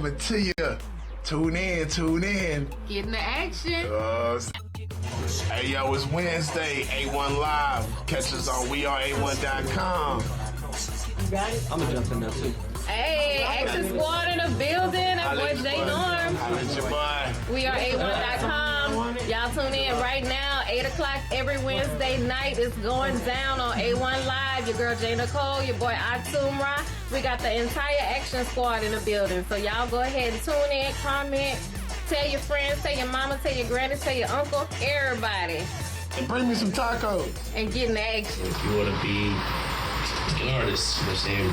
coming to you. Tune in. Get in the action. Hey, yo, it's Wednesday, A1 Live. Catch us on weareA1.com. You got it? I'm going to jump in there, too. Hey, Action Squad in the building. That boy J Norm. We are A1.com. Y'all tune in right now. 8 o'clock every Wednesday night. It's going down on A1 Live. Your girl J Nicole, your boy Atumra. We got the entire Action Squad in the building. So y'all go ahead and tune in, comment, tell your friends, tell your mama, tell your granny, tell your uncle, everybody. And bring me some tacos. And get in the action. If you want to be an artist, you know what I'm saying?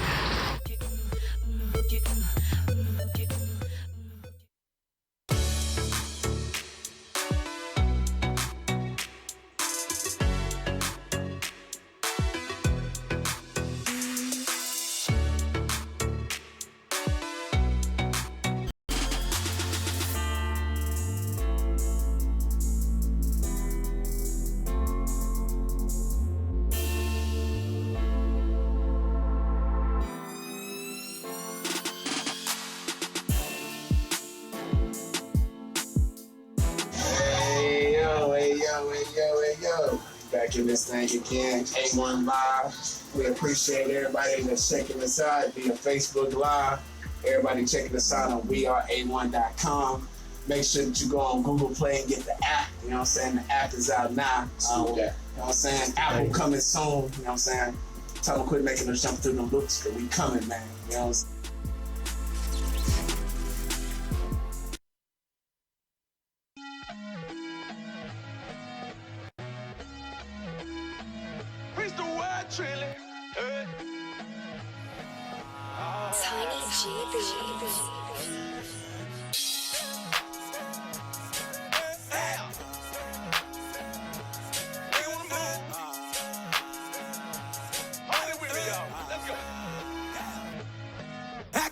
Back in this thing again, A1 Live. We appreciate everybody that's checking us out via Facebook Live. Everybody checking us out on weareA1.com. Make sure that you go on Google Play and get the app. You know what I'm saying? The app is out now. You know what I'm saying? Apple coming soon. You know what I'm saying? Tell them quit making us jump through the loops because we coming, man. You know what I'm saying?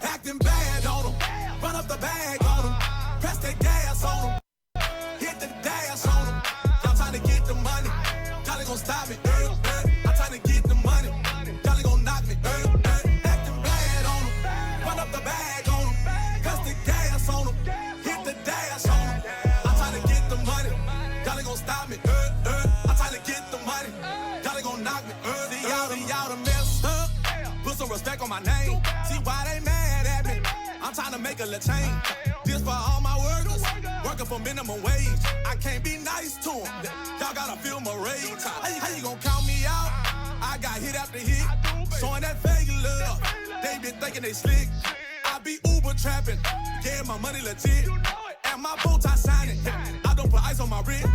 Acting bad on them, run up the bag on them, press that gas on them, hit the dash on them. Y'all trying to get the money, y'all ain't gon' stop me. I'm trying to get the money, y'all ain't gon' knock me. Acting bad on them, run up the bag on them, press the gas on them, hit the dash on them. I'm trying to get the money, y'all ain't gon' stop me. I'm trying to get the money, y'all ain't gon' knock me. See y'all done messed up, put some respect on my name. See why they mad at me? I'm trying to make a little change. This for all my workers, working for minimum wage. I can't be nice to them. Y'all gotta feel my rage. How you gonna count me out? I got hit after hit, showing that fake love. They been thinking they slick. I be Uber trapping, getting my money legit. And my bow tie shining. I don't put ice on my wrist.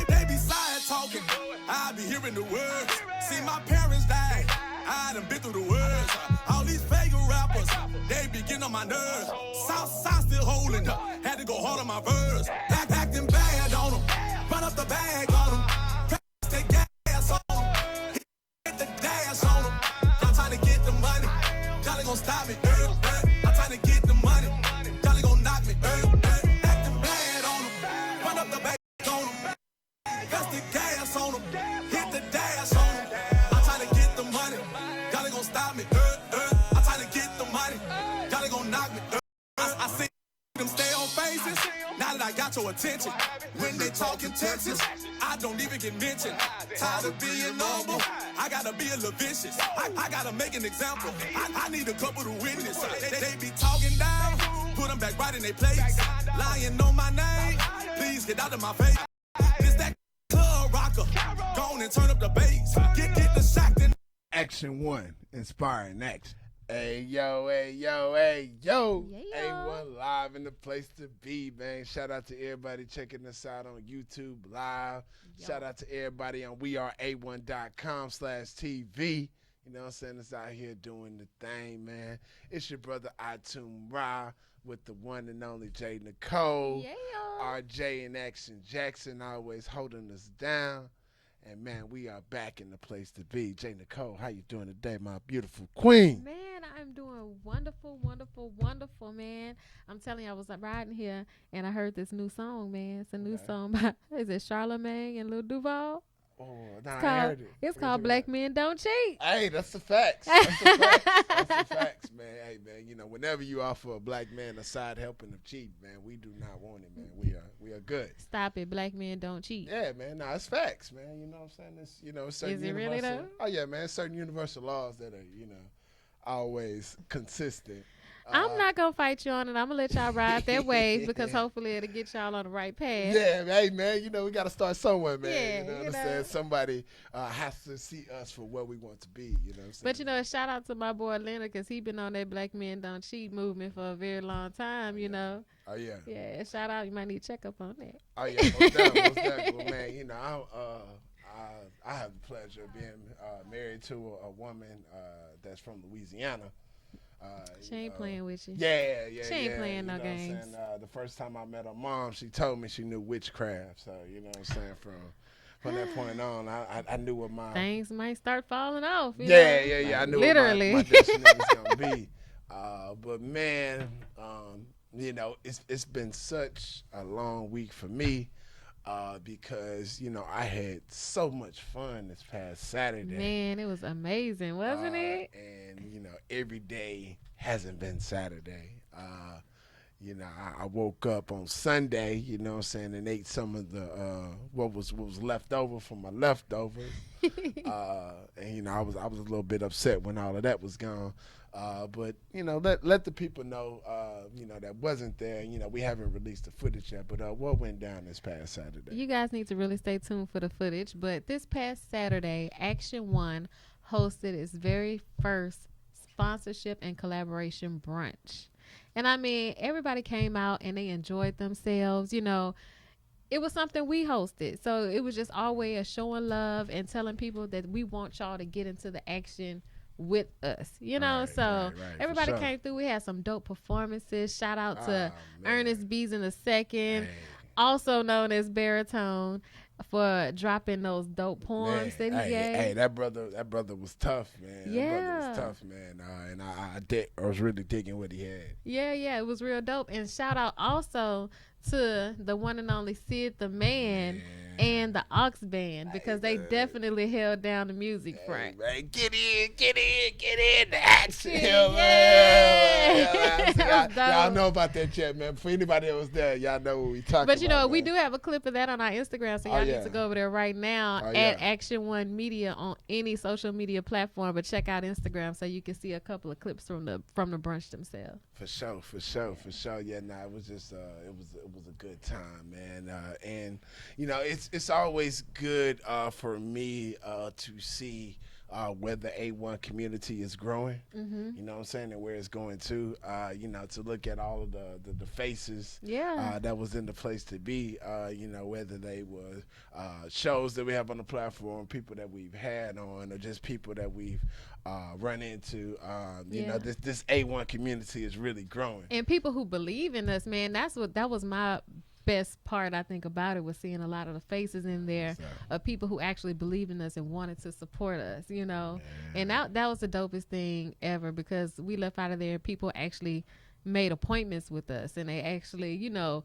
They be side talking. I be hearing the words. See my parents die. I done been through the words. All these fake rappers, they be getting on my nerves. Southside still holding up. Had to go hard on my verse. Acting bad on them. Run up the bag on them. Press the gas on them. Hit the dash on them. I'm trying to get the money. Y'all ain't gon' stop me. I'm trying to get the money. Y'all ain't gon' knock me. Acting bad on them. Run up the bag on them. Press the gas on them. Hit the dash on them. I'm trying to get the money. Y'all ain't gon' stop me. I'm trying to get the money. Y'all ain't gon' knock me. I see them stay on faces. Now that I got your attention, when they talking Texas, I don't even get mentioned. Tired of being normal, I gotta be a little vicious. I gotta make an example. I need a couple to witness. They be talking down, put them back right in their place. Lying on my name, please get out of my face. This that club rocker, go on and turn up the bass. Get the shot then. Action 1, inspiring action. Hey, yo. Yeah. A1 Live in the place to be, man. Shout out to everybody checking us out on YouTube Live. Shout out to everybody on weareA1.com/TV. You know what I'm saying? It's out here doing the thing, man. It's your brother Atumra with the one and only J Nicole. Yeah. RJ and Action Jackson always holding us down. And, man, we are back in the place to be. J Nicole, how you doing today, my beautiful queen? Man, I'm doing wonderful, man. I'm telling you, I was riding here, and I heard this new song, man. It's a new song by, is it Charlamagne and Lil Duval? Oh, nah, I heard it. It's called Black Men Don't Cheat. Hey, that's the facts. That's the facts. That's the facts, man. Hey, man, you know, whenever you offer a black man a side helping of cheat, man, we do not want it, man. We are good. Stop it. Black men don't cheat. Yeah, man. Nah, it's facts, man. You know what I'm saying? It's, you know, certain Is it universal. really though? Oh yeah, man. Certain universal laws that are, you know, always consistent. I'm not going to fight you on it. I'm going to let y'all ride that wave because hopefully it'll get y'all on the right path. Yeah, hey, man, you know, we got to start somewhere, man. Yeah, you know what I'm saying? Somebody has to see us for what we want to be, you know what I'm saying? But, you know, shout out to my boy Leonard because he been on that Black Men Don't Cheat movement for a very long time, you know. Oh, yeah. Yeah, shout out. You might need to check up on that. Oh, yeah, most definitely. Well, man, you know, I have the pleasure of being married to a woman that's from Louisiana. She ain't playing with you. Yeah. She ain't playing no games. The first time I met her mom, she told me she knew witchcraft. So, you know what I'm saying? From that point on, I knew what my... Things might start falling off. Yeah. I knew literally what my destiny was going to be. But, man, you know, it's been such a long week for me. Because, you know, I had so much fun this past Saturday. Man, it was amazing, wasn't it? And, you know, every day hasn't been Saturday. You know, I woke up on Sunday, you know what I'm saying, and ate some of the, what was left over from my leftovers. And, you know, I was a little bit upset when all of that was gone. But, you know, let the people know, you know, that wasn't there. You know, we haven't released the footage yet, but what went down this past Saturday? You guys need to really stay tuned for the footage. But this past Saturday, Action One hosted its very first sponsorship and collaboration brunch. And, I mean, everybody came out and they enjoyed themselves, you know. It was something we hosted. So it was just our way of showing love and telling people that we want y'all to get into the action with us, you know. Right, everybody came through. We had some dope performances. Shout out to Ernest Bees in the Second, also known as Baritone, for dropping those dope poems that he gave. Hey, that brother was tough, man. Yeah, that brother was tough, man. And I was really digging what he had. Yeah, it was real dope. And shout out also to the one and only Sid the Man. And the Aux Band, because they definitely held down the music front. Man, get in, the action. Y'all know about that chat, man. For anybody that was there, y'all know what we talking about. But you know, man. we do have a clip of that on our Instagram, so y'all need to go over there right now at Action One Media on any social media platform. But check out Instagram so you can see a couple of clips from the brunch themselves. For sure. Yeah, it was just it was a good time, man. And you know, it's always good for me to see where the A1 community is growing, you know what I'm saying, and where it's going to, you know, to look at all of the faces that was in the place to be, you know, whether they were shows that we have on the platform, people that we've had on, or just people that we've run into. You know, this A1 community is really growing. And people who believe in us, man, that was my best part, I think, about it, was seeing a lot of the faces in there of people who actually believe in us and wanted to support us, you know. And that was the dopest thing ever, because we left out of there, people actually made appointments with us, and they actually, you know,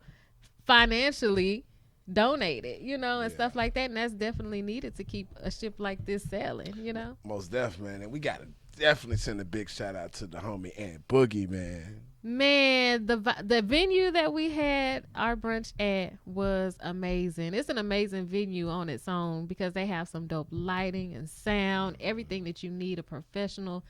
financially donated, you know, and stuff like that. And that's definitely needed to keep a ship like this sailing, you know. Most definitely, man. And we got to definitely send a big shout out to the homie Aunt Boogie, man. Man, the venue that we had our brunch at was amazing. It's an amazing venue on its own, because they have some dope lighting and sound, everything that you need a professional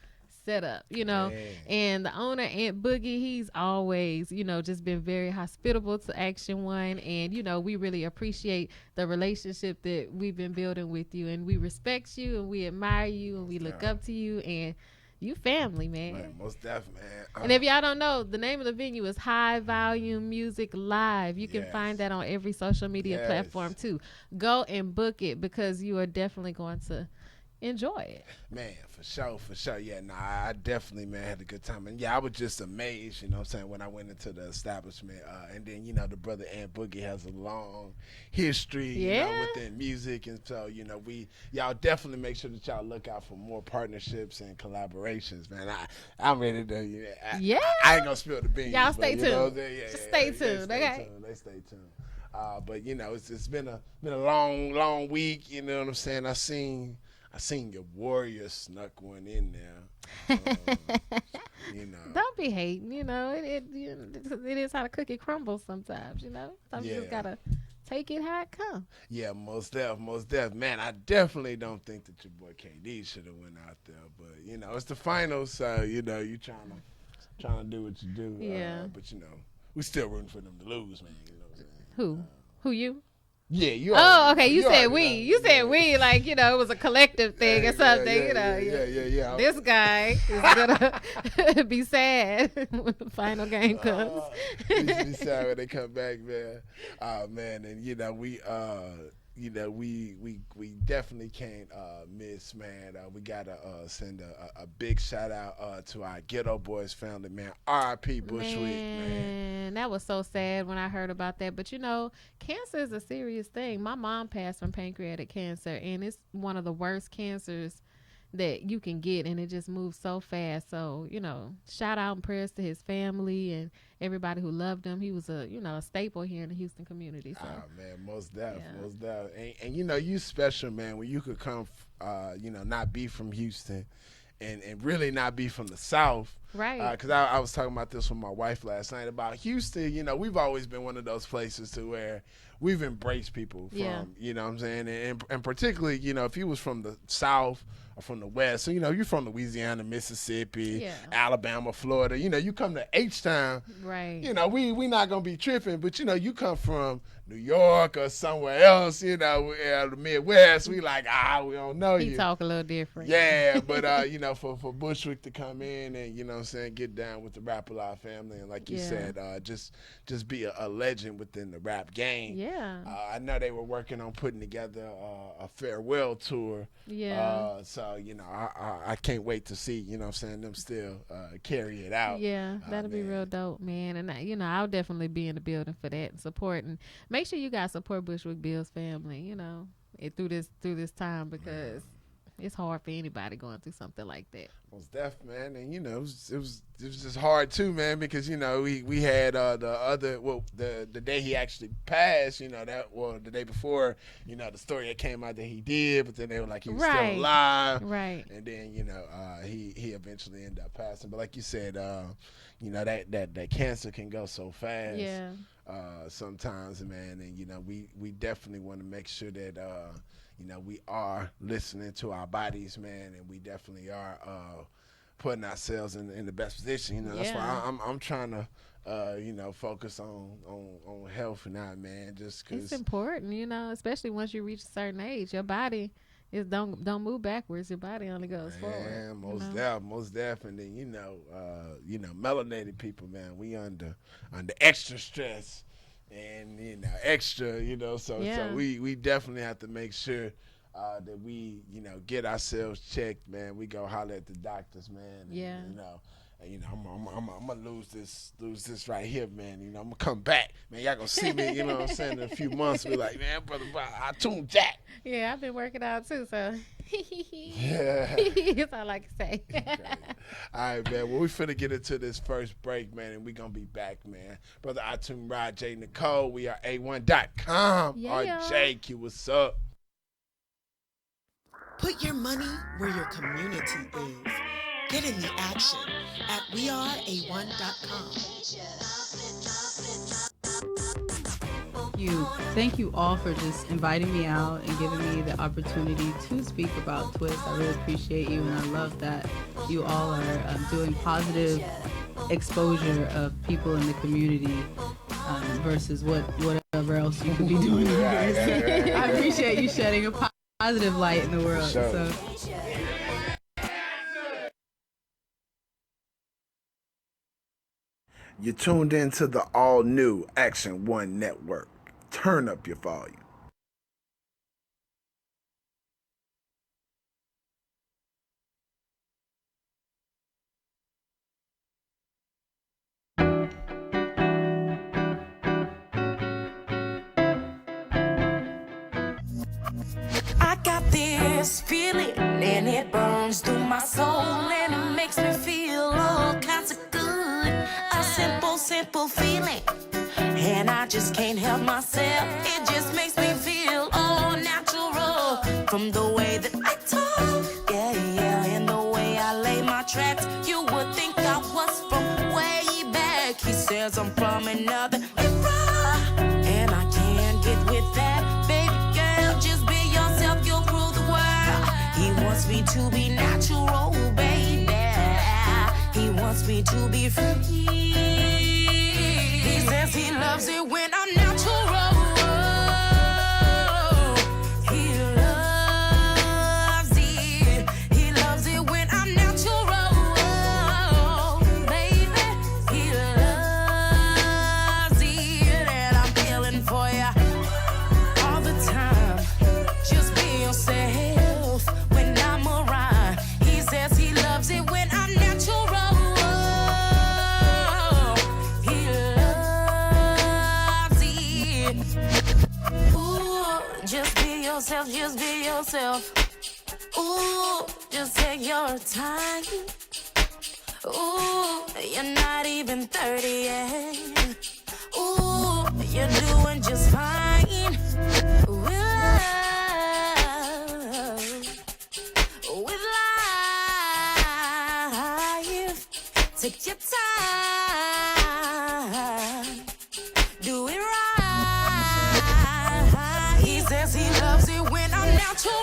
setup, you know. And the owner, Aunt Boogie, he's always, you know, just been very hospitable to Action One. And, you know, we really appreciate the relationship that we've been building with you. And we respect you, and we admire you, and we look up to you. And you family, man. Most definitely, man. And if y'all don't know, the name of the venue is High Volume Music Live. You can find that on every social media platform too. Go and book it, because you are definitely going to enjoy it. Man, for sure. Yeah, I definitely, man, had a good time. And yeah, I was just amazed, you know what I'm saying, when I went into the establishment. And then, you know, the brother Aunt Boogie has a long history, you know, within music. And so, you know, y'all definitely make sure that y'all look out for more partnerships and collaborations, man. I'm ready to, I ain't gonna spill the beans. Y'all stay tuned. You know, Just stay tuned, okay? They stay tuned. But you know, it's been a long week. You know what I'm saying? I seen your warrior snuck one in there. You know, Don't be hating. You know, it is how the cookie crumbles sometimes. You know, sometimes you just gotta take it how it comes. Yeah, most def. Man, I definitely don't think that your boy KD should have went out there. But you know, it's the finals, so you know you trying to do what you do. Yeah. But you know, we still rooting for them to lose, man. You know what I'm saying? Who you? Yeah, you. Okay. You said we. You said we, like, you know, it was a collective thing or something. Yeah. This guy is gonna be sad when the final game comes. Be sad when they come back, man. Man, and you know we definitely can't miss, man. We gotta send a big shout out to our Ghetto Boys family, man. RIP Bushwick, man. That was so sad when I heard about that. But you know, cancer is a serious thing. My mom passed from pancreatic cancer, and it's one of the worst cancers that you can get, and it just moves so fast. So, you know, shout out and prayers to his family and everybody who loved him. He was a staple here in the Houston community. So. Oh man, most def. And you know, you special, man, when you could come, not be from Houston and really not be from the South. Right. Because I was talking about this with my wife last night about Houston. You know, we've always been one of those places to where we've embraced people from, you know what I'm saying? And particularly, you know, if you was from the South or from the West, so, you know, you're from Louisiana, Mississippi, Alabama, Florida, you know, you come to H-Town, right? You know, we not going to be tripping, but, you know, you come from New York or somewhere else, you know, the Midwest, we like, we don't know you. He talk a little different. Yeah, but, you know, for Bushwick to come in and, you know what I'm saying, get down with the Rap Alive family and like you said, just be a legend within the rap game. Yeah. I know they were working on putting together a farewell tour. Yeah. So, you know, I can't wait to see, you know what I'm saying, them still carry it out. Yeah, that'll be real dope, man. And, you know, I'll definitely be in the building for that and support. And make sure you guys support Bushwick Bill's family, you know, through this time, because it's hard for anybody going through something like that. Most def, man. And, you know, it was just hard, too, man, because, you know, we had the day he actually passed, you know, the day before, you know, the story that came out that he did, but then they were like he was still alive. Right. And then, you know, he eventually ended up passing. But like you said, you know, that cancer can go so fast. Yeah. Sometimes, man. And, you know, we definitely want to make sure that, you know, we are listening to our bodies, man, and we definitely are putting ourselves in the best position. You know, that's why I'm trying to, you know, focus on health now, man. Just cause it's important, you know, especially once you reach a certain age. Your body don't move backwards. Your body only goes forward. Most definitely. You know, melanated people, man, we under extra stress. And, you know, extra, you know, so we definitely have to make sure that we, you know, get ourselves checked, man. We go holler at the doctors, man. And, you know, I'm gonna lose this right here, man. You know, I'm gonna come back, man. Y'all gonna see me, you know what I'm saying, in a few months. Be like, man, brother, I tuned Jack. Yeah, I've been working out too, so yeah, that's all I can say. All right, man. Well, we finna get into this first break, man, and we gonna be back, man. Brother iTunes Rod J Nicole. We are A1.com. RJQ, what's up? Put your money where your community is. Get in the action at weareA1.com. Thank you all for just inviting me out and giving me the opportunity to speak about Twist. I really appreciate you, and I love that you all are doing positive exposure of people in the community versus whatever else you could be doing. I appreciate you shedding a positive light in the world. So. You're tuned in to the all-new Action One Network. Turn up your volume. I got this feeling and it burns through my soul and it makes me feel all kinds of good. A simple feeling. and I just can't help myself. It just makes me feel all natural from the way that I talk. Yeah, yeah, and the way I lay my tracks. You would think I was from way back. He says I'm from another era, and I can't get with that. Baby girl, just be yourself, you'll rule the world. He wants me to be natural, baby. He wants me to be free. He says he loves it when I'm natural. He loves it. He loves it when I'm natural. Baby, he loves it. And I'm feeling for ya all the time. Just be yourself when I'm around. He says he loves it when I'm natural. Just be yourself, just be yourself. Ooh, just take your time. Ooh, you're not even 30 yet. Ooh, you're doing just fine. With life, take your time. Do it right. He says he loves it when I'm natural.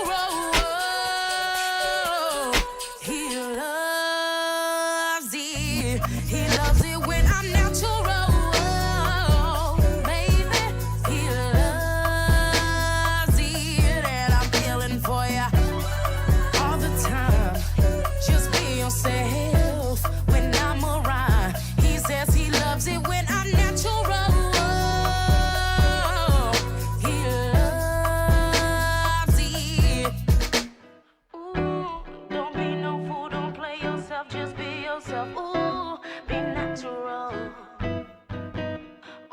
He loves it. He loves it when I'm natural. Baby, he loves it. And I'm feeling for ya all the time. Just be yourself when I'm around. He says he loves it when I'm natural. Ooh, be natural.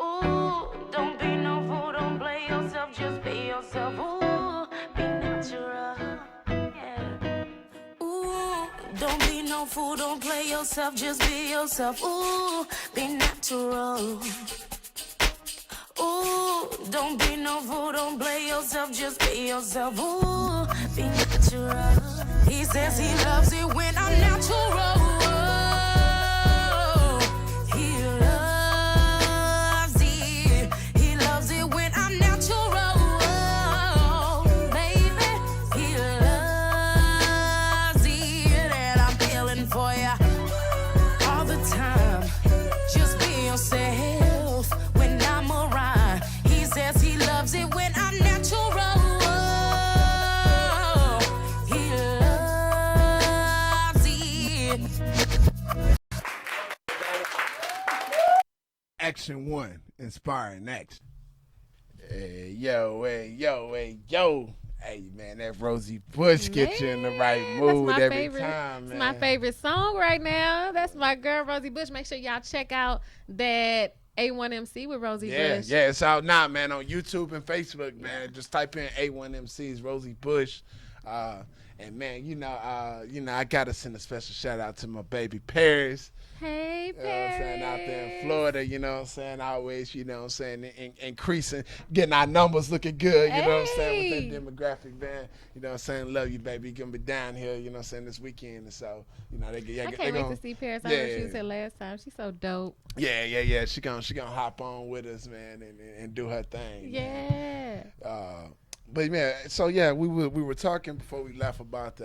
Ooh, don't be no fool, don't play yourself, just be yourself. Ooh, be natural. Yeah. Ooh, don't be no fool, don't play yourself, just be yourself. Ooh, be natural. Ooh, don't be no fool, don't play yourself, just be yourself. Ooh, be natural. He says he loves it when I'm natural. He loves it. He loves it when I'm natural. Baby, he loves it. And I'm feeling for ya all the time. Just be yourself when I'm around. He says he loves it when I'm natural. He loves it. Action One, inspiring action. Hey, yo, hey, yo, hey, yo. Hey, man, that Rosie Bush get you in the right mood every time, man. It's my favorite song right now. That's my girl, Rosie Bush. Make sure y'all check out that A1MC with Rosie Bush. Yeah, it's out now, man, on YouTube and Facebook, man. Just type in A1MC's Rosie Bush. And man, I gotta send a special shout out to my baby Paris. Hey, Paris. You know what I'm saying, out there in Florida, you know what I'm saying, always, you know what I'm saying, increasing, getting our numbers looking good, you know what I'm saying, with that demographic, man. You know what I'm saying, love you, baby. You're gonna be down here, you know what I'm saying, this weekend, and so, you know, I can't wait to see Paris. I know she was here last time. She's so dope. Yeah. She gonna hop on with us, man, and do her thing. Yeah. Man. But man, so yeah, we were talking before we left about the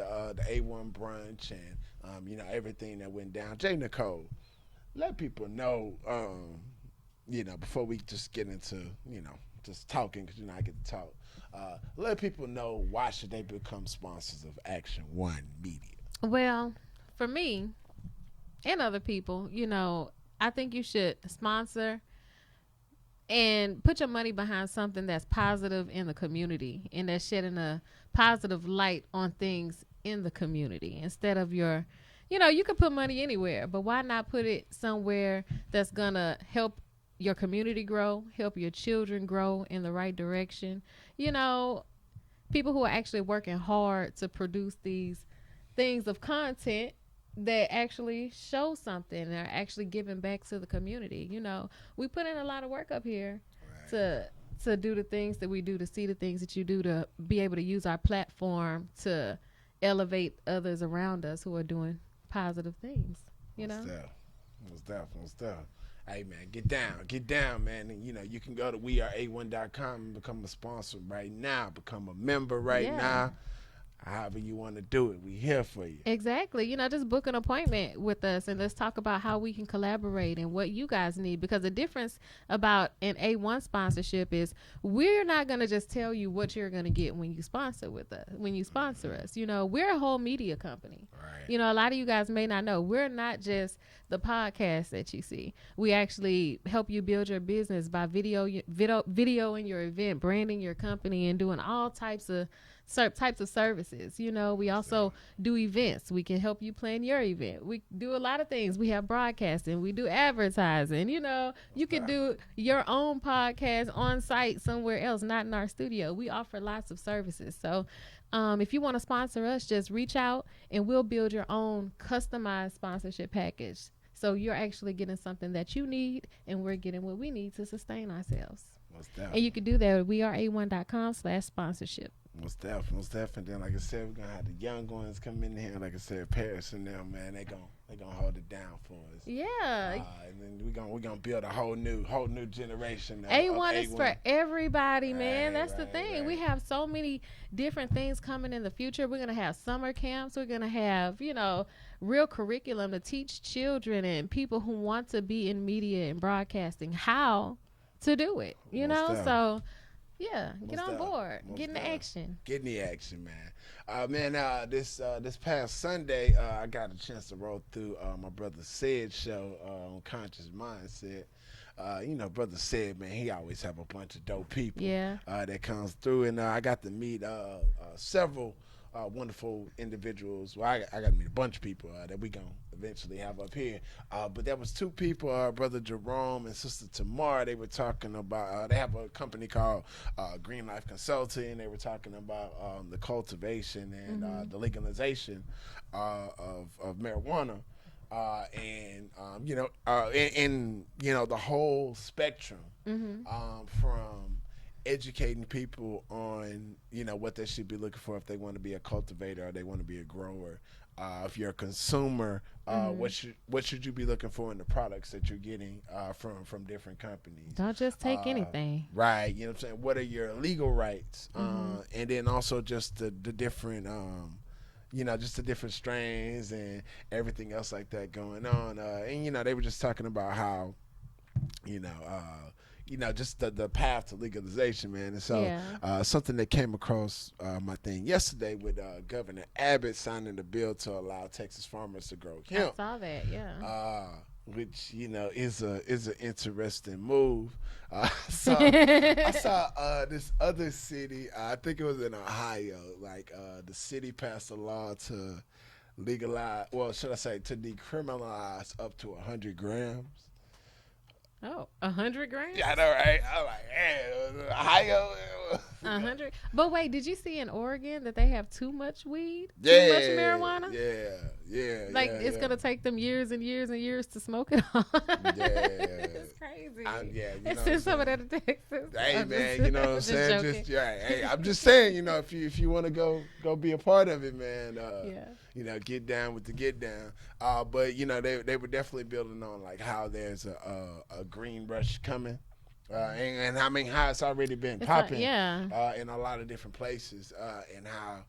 A1 brunch and everything that went down. J. Nicole, let people know, before we just get into just talking, because I get to talk. Let people know, why should they become sponsors of Action One Media? Well, for me and other people, I think you should sponsor and put your money behind something that's positive in the community and that's shedding a positive light on things in the community, instead of you can put money anywhere, but why not put it somewhere that's gonna help your community grow, help your children grow in the right direction? People who are actually working hard to produce these things of content, that actually show something and are actually giving back to the community. You know, we put in a lot of work up here to do the things that we do, to see the things that you do, to be able to use our platform to elevate others around us who are doing positive things, you know? Most definitely. Hey, man, get down, man. And, you know, you can go to weareA1.com and become a sponsor right now, become a member right now. However you want to do it, we here for you. Exactly. You know, just book an appointment with us and let's talk about how we can collaborate and what you guys need. Because the difference about an A1 sponsorship is we're not going to just tell you what you're going to get when you sponsor with us. When you sponsor us, you know, we're a whole media company. Right. You know, a lot of you guys may not know we're not just the podcast that you see. We actually help you build your business by videoing your event, branding your company, and doing all types of services. You know, we also do events. We can help you plan your event. We do a lot of things. We have broadcasting. We do advertising. You know, you can do your own podcast on site somewhere else, not in our studio. We offer lots of services. So if you want to sponsor us, just reach out and we'll build your own customized sponsorship package. So you're actually getting something that you need and we're getting what we need to sustain ourselves. And you can do that at weareA1.com/sponsorship. Most definitely. And then, like I said, we're gonna have the young ones come in here. Like I said, Paris and them, man, they gonna hold it down for us. Yeah. And then we're gonna build a whole new generation. A1 is for everybody, man. That's the thing. Right. We have so many different things coming in the future. We're gonna have summer camps. We're gonna have, you know, real curriculum to teach children and people who want to be in media and broadcasting how to do it. You know, so. Yeah, get on board. Get in the action. Get in the action, man. This past Sunday, I got a chance to roll through my brother Sid's show on Conscious Mindset. You know, brother Sid, man, he always have a bunch of dope people that comes through, and I got to meet several wonderful individuals. Well, I got to meet a bunch of people that we gonna eventually have up here. But there was two people, brother Jerome and sister Tamar. They were talking about. They have a company called Green Life Consulting. They were talking about the cultivation and the legalization of marijuana. And you know, you know, the whole spectrum from educating people on, you know, what they should be looking for if they want to be a cultivator or they want to be a grower. If you're a consumer, what should you be looking for in the products that you're getting from different companies? Don't just take anything. Right. You know what I'm saying? What are your legal rights? And then also just the different you know, just the different strains and everything else like that going on. And, you know, they were just talking about how, you know, just the path to legalization, man. And so something that came across my thing yesterday with Governor Abbott signing the bill to allow Texas farmers to grow hemp. I saw that, yeah. Which, you know, is an interesting move. So I saw this other city, I think it was in Ohio, like the city passed a law to legalize, well, should I say to decriminalize up to 100 grams. Oh, 100 grams? Yeah, I know, right? I'm like, man, Ohio. 100. But wait, did you see in Oregon that they have too much weed? Yeah. Too much marijuana? Yeah. Like, it's going to take them years and years and years to smoke it all. Yeah. It's crazy. You know send some of that to Texas. Hey, man, you know what I'm saying? Hey, I'm just saying, you know, if you want to go be a part of it, man, you know, get down with the get down. But, you know, they were definitely building on, like, how there's a green rush coming. And I mean, how it's already been popping in a lot of different places, and how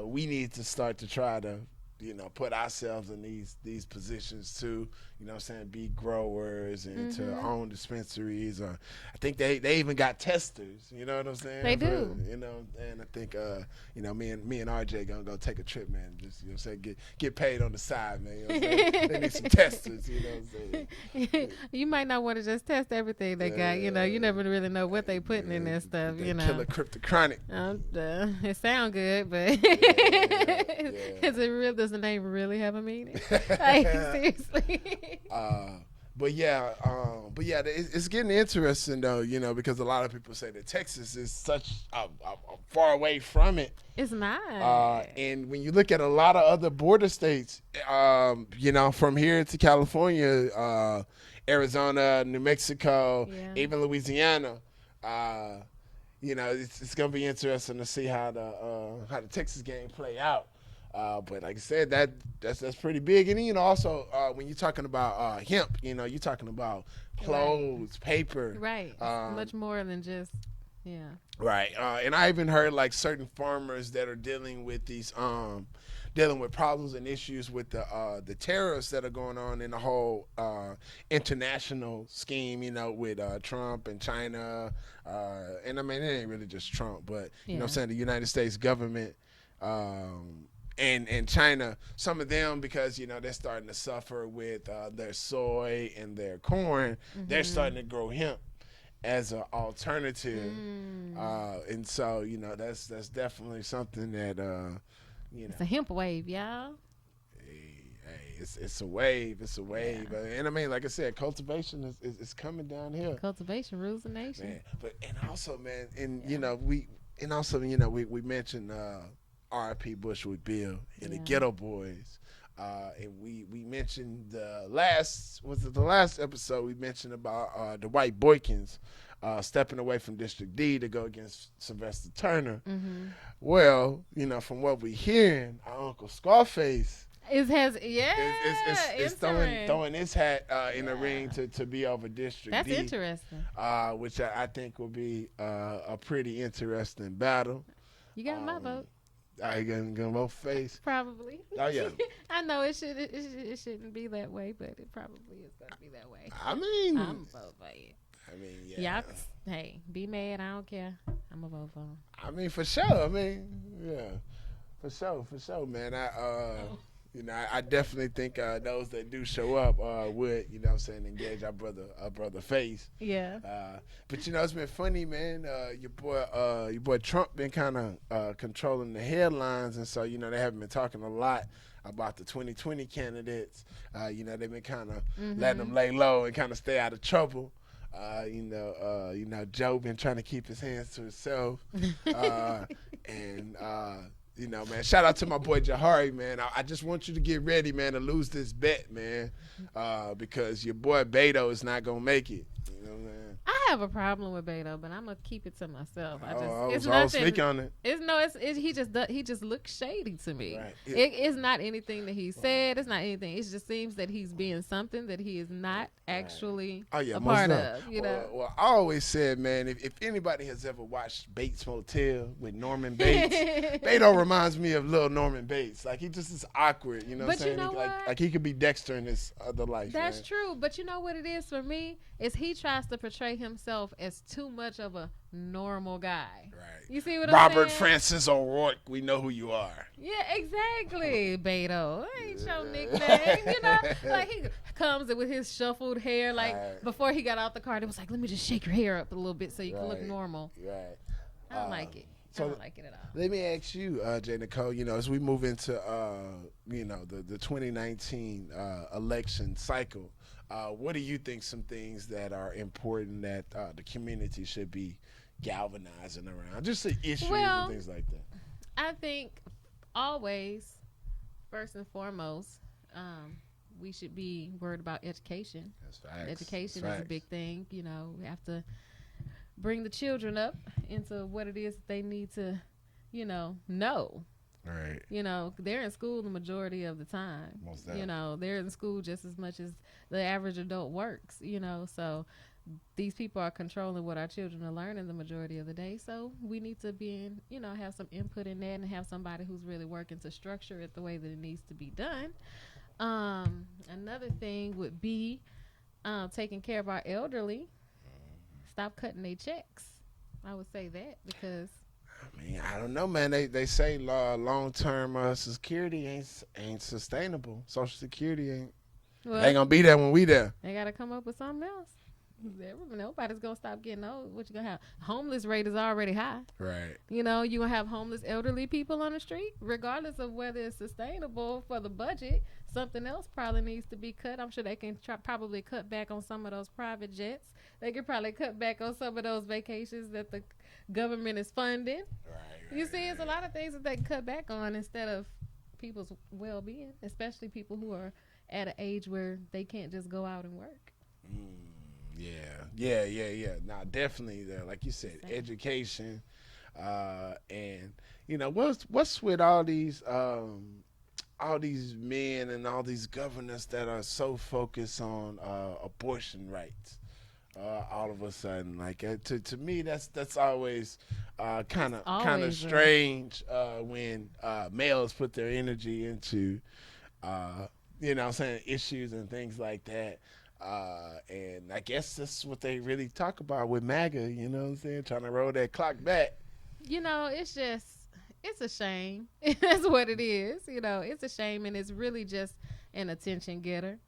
we need to start to try to, you know, put ourselves in these positions too, you know what I'm saying, be growers and to own dispensaries. Or I think they even got testers, you know what I'm saying? They do. You know, and I think, you know, me and RJ gonna go take a trip, man, just, you know what I'm saying, get paid on the side, man, you know what I'm saying? They need some testers, you know what I'm saying? You might not want to just test everything they got, you know, you never really know what they putting in that stuff, you know. Killer cryptochronic. It sound good, but is it real? Does the name really have a meaning? Like, seriously. But yeah, it's getting interesting though, because a lot of people say that Texas is such a far away from it. It's not. And when you look at a lot of other border states, from here to California, Arizona, New Mexico, even Louisiana, it's gonna be interesting to see how the Texas game play out. But like I said, that's pretty big. And then, also when you're talking about hemp, you're talking about clothes, paper. Right. Much more than just, Right. And I even heard like certain farmers that are dealing with these dealing with problems and issues with the tariffs that are going on in the whole international scheme, with Trump and China. And I mean, it ain't really just Trump, but you know what I'm saying, the United States government. And China, some of them, because they're starting to suffer with their soy and their corn, they're starting to grow hemp as an alternative, and so that's definitely something that it's a hemp wave, y'all. It's a wave, and I mean, like I said, cultivation is coming down here. Cultivation rules the nation. Man. And also, man, we mentioned. RIP Bushwick Bill and the Ghetto Boys, and we mentioned the last episode we mentioned about the White Boykins stepping away from District D to go against Sylvester Turner. Well, from what we're hearing, our Uncle Scarface is throwing his hat in the ring to be over District D. That's interesting. Which I think will be a pretty interesting battle. You got my vote. I gonna vote face. Probably. Oh yeah. I know it shouldn't be that way, but it probably is gonna be that way. I mean, I'm a vote for it. I mean, yeah. Y'all, hey, be mad. I don't care. I'm a vote for him. I mean, for sure. I mean, yeah, for sure, man. I definitely think those that do show up would, engage our brother Face. Yeah. But it's been funny, man. Your boy Trump been kind of controlling the headlines, and so they haven't been talking a lot about the 2020 candidates. They've been kind of letting them lay low and kind of stay out of trouble. Joe been trying to keep his hands to himself, and. Man, shout out to my boy Jahari, man. I just want you to get ready, man, to lose this bet, man, because your boy Beto is not going to make it. You know what I'm saying? I have a problem with Beto, but I'm going to keep it to myself. I'll speak on it. He just looks shady to me. Right. It's not anything that he said. It's not anything. It just seems that he's being something that he is not actually a part of. Well, I always said, man, if anybody has ever watched Bates Motel with Norman Bates, Beto reminds me of little Norman Bates. Like, he just is awkward, you know what I'm saying? You know what? Like he could be Dexter in his other life. That's true, but you know what it is for me? Is he tries to portray himself as too much of a normal guy. Right. You see what I'm saying? Robert Francis O'Rourke, we know who you are. Yeah, exactly. Beto. That ain't your nickname. Like he comes with his shuffled hair. Like before he got out the car, it was like, let me just shake your hair up a little bit so you can look normal. Right. I don't like it. I don't like it at all. Let me ask you, J. Nicole, as we move into, the 2019 election cycle, what do you think some things that are important that the community should be galvanizing around? Just the issues and things like that. I think always, first and foremost, we should be worried about education. That's facts. Education is a big thing. We have to bring the children up into what it is that they need to, know. Right. They're in school the majority of the time. Most definitely. They're in school just as much as the average adult works, so these people are controlling what our children are learning the majority of the day. So we need to be in, have some input in that and have somebody who's really working to structure it the way that it needs to be done. Another thing would be taking care of our elderly. Stop cutting their checks. I would say that because I don't know, man. They say long-term security ain't sustainable. Social Security ain't gonna be there when we there. They gotta come up with something else. Nobody's gonna stop getting old. What you gonna have? Homeless rate is already high. Right. You know, you gonna have homeless elderly people on the street, regardless of whether it's sustainable for the budget. Something else probably needs to be cut. I'm sure they can probably cut back on some of those private jets. They could probably cut back on some of those vacations that the government is funding. Right. You see, it's a lot of things that they can cut back on instead of people's well-being, especially people who are at an age where they can't just go out and work. Yeah. Now, definitely, like you said, education, and you know, what's with all these men and all these governors that are so focused on abortion rights. All of a sudden, like to me, that's always kind of strange when males put their energy into you know what I'm saying, issues and things like that. And I guess that's what they really talk about with MAGA, you know what I'm saying, trying to roll that clock back. You know, it's a shame. That's what it is. You know, it's a shame, and it's really just an attention getter.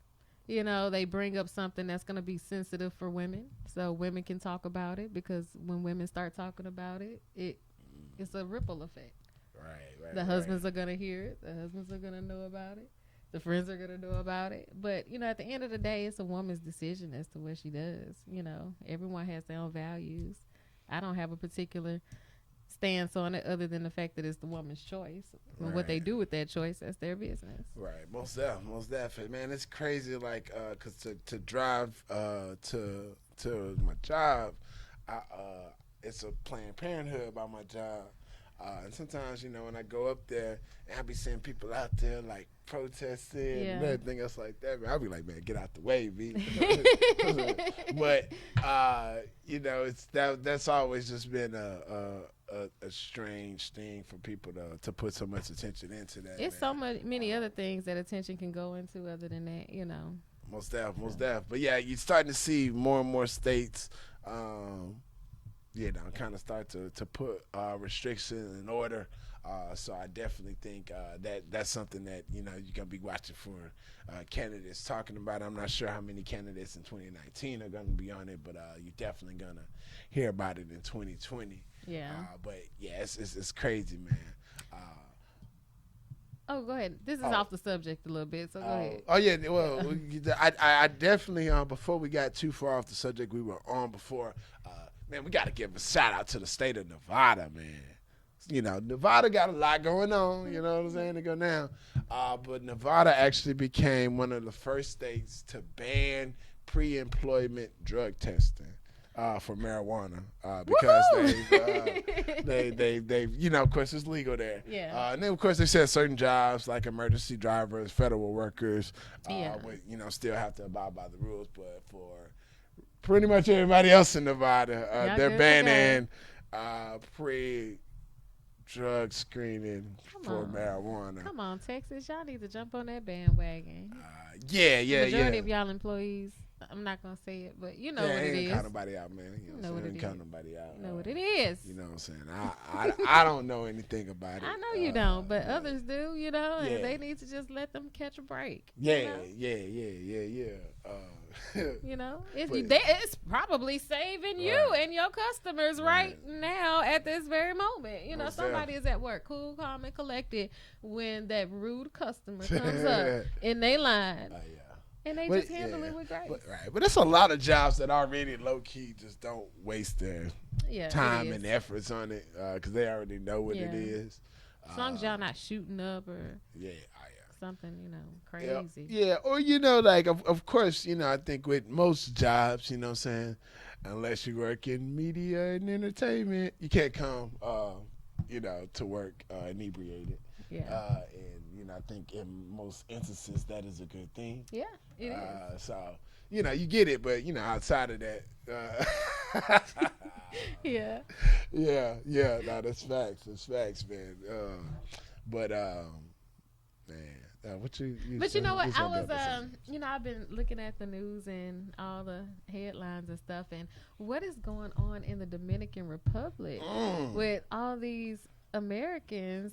You know, they bring up something that's going to be sensitive for women, so women can talk about it, because when women start talking about it, it's a ripple effect. Right. The husbands are going to hear it. The husbands are going to know about it. The friends are going to know about it. But, you know, at the end of the day, it's a woman's decision as to what she does. You know, everyone has their own values. I don't have a particular stance on it other than the fact that it's the woman's choice. And what they do with that choice, that's their business. Right. Most definitely. Man, it's crazy, like, because to drive to my job, it's a Planned Parenthood by my job. And sometimes, you know, when I go up there, and I be seeing people out there, like, protesting and everything else like that, man, I'll be like, man, get out the way, B. But, you know, that's always just been a strange thing for people to put so much attention into that. It's many other things that attention can go into other than that, you know. Most definitely. But, yeah, you're starting to see more and more states you know, kind of start to put restrictions in order. So I definitely think that's something that, you know, you're going to be watching for candidates talking about. I'm not sure how many candidates in 2019 are going to be on it, but you're definitely going to hear about it in 2020. Yeah. But, yeah, it's crazy, man. Oh, go ahead. This is off the subject a little bit, so go ahead. Oh, yeah. Well, I definitely, before we got too far off the subject we were on before, man, we got to give a shout out to the state of Nevada, man. You know, Nevada got a lot going on, you know what I'm saying, to go now. But Nevada actually became one of the first states to ban pre-employment drug testing for marijuana because they've, you know, of course, it's legal there. Yeah. And then, of course, they said certain jobs like emergency drivers, federal workers, would, you know, still have to abide by the rules. But for pretty much everybody else in Nevada, they're banning pre-drug screening for marijuana. Come on, Texas, y'all need to jump on that bandwagon. Yeah. Majority of y'all employees, I'm not gonna say it, but you know what it is. Ain't count nobody out, man. You know what it is. Count nobody out. You know what it is. You know what I'm saying? I don't know anything about it. I know you don't, but others do. You know, and they need to just let them catch a break. Yeah. You know, it's probably saving you and your customers right now at this very moment. You know, somebody is at work, cool, calm, and collected when that rude customer comes up in their line. And they just handle it with grace. But there's a lot of jobs that already low-key just don't waste their time and efforts on it because they already know what it is. As long as y'all not shooting up or something, you know, crazy. Yeah, or, you know, like, of course, you know, I think with most jobs, you know what I'm saying, unless you work in media and entertainment, you can't come, you know, to work inebriated. Yeah. And, you know, I think in most instances that is a good thing. Yeah, it is. So, you know, you get it, but, you know, outside of that. Yeah. No, that's facts. That's facts, man. Man, what you But you know what? I was, you know, I've been looking at the news and all the headlines and stuff, and what is going on in the Dominican Republic with all these Americans,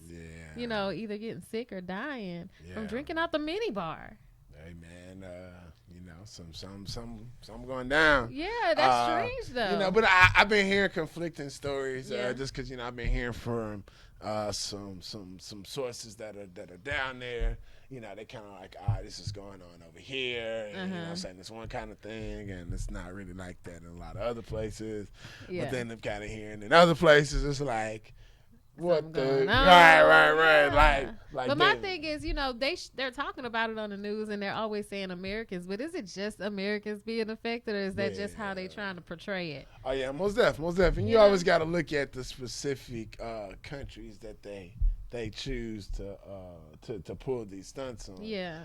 you know, either getting sick or dying from drinking out the mini bar. Hey, man, you know, some going down. Yeah, that's strange though. You know, but I've been hearing conflicting stories. Yeah. Just because I've been hearing from some sources that are down there. You know, they kind of like, this is going on over here, and you know, saying it's one kind of thing, and it's not really like that in a lot of other places. Yeah. But then I'm kind of hearing in other places, it's like, what the going on. right, like. But my thing is, they're talking about it on the news, and they're always saying Americans. But is it just Americans being affected, or is that just how they trying to portray it? Oh yeah, most definitely. And you always got to look at the specific countries that they choose to pull these stunts on. Yeah.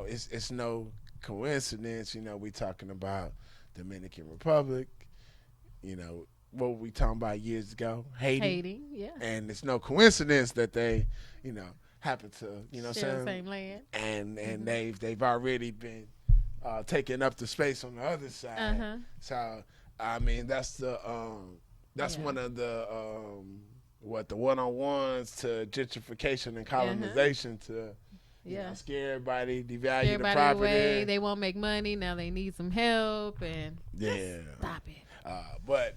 It's no coincidence. We talking about Dominican Republic. What were we talking about years ago? Haiti. Yeah. And it's no coincidence that they, happen to, share the same land. And they've already been taking up the space on the other side. So I mean that's one of the the one-on-ones to gentrification and colonization to scare everybody, devalue the property. Away. They won't make money now. They need some help and stop it. But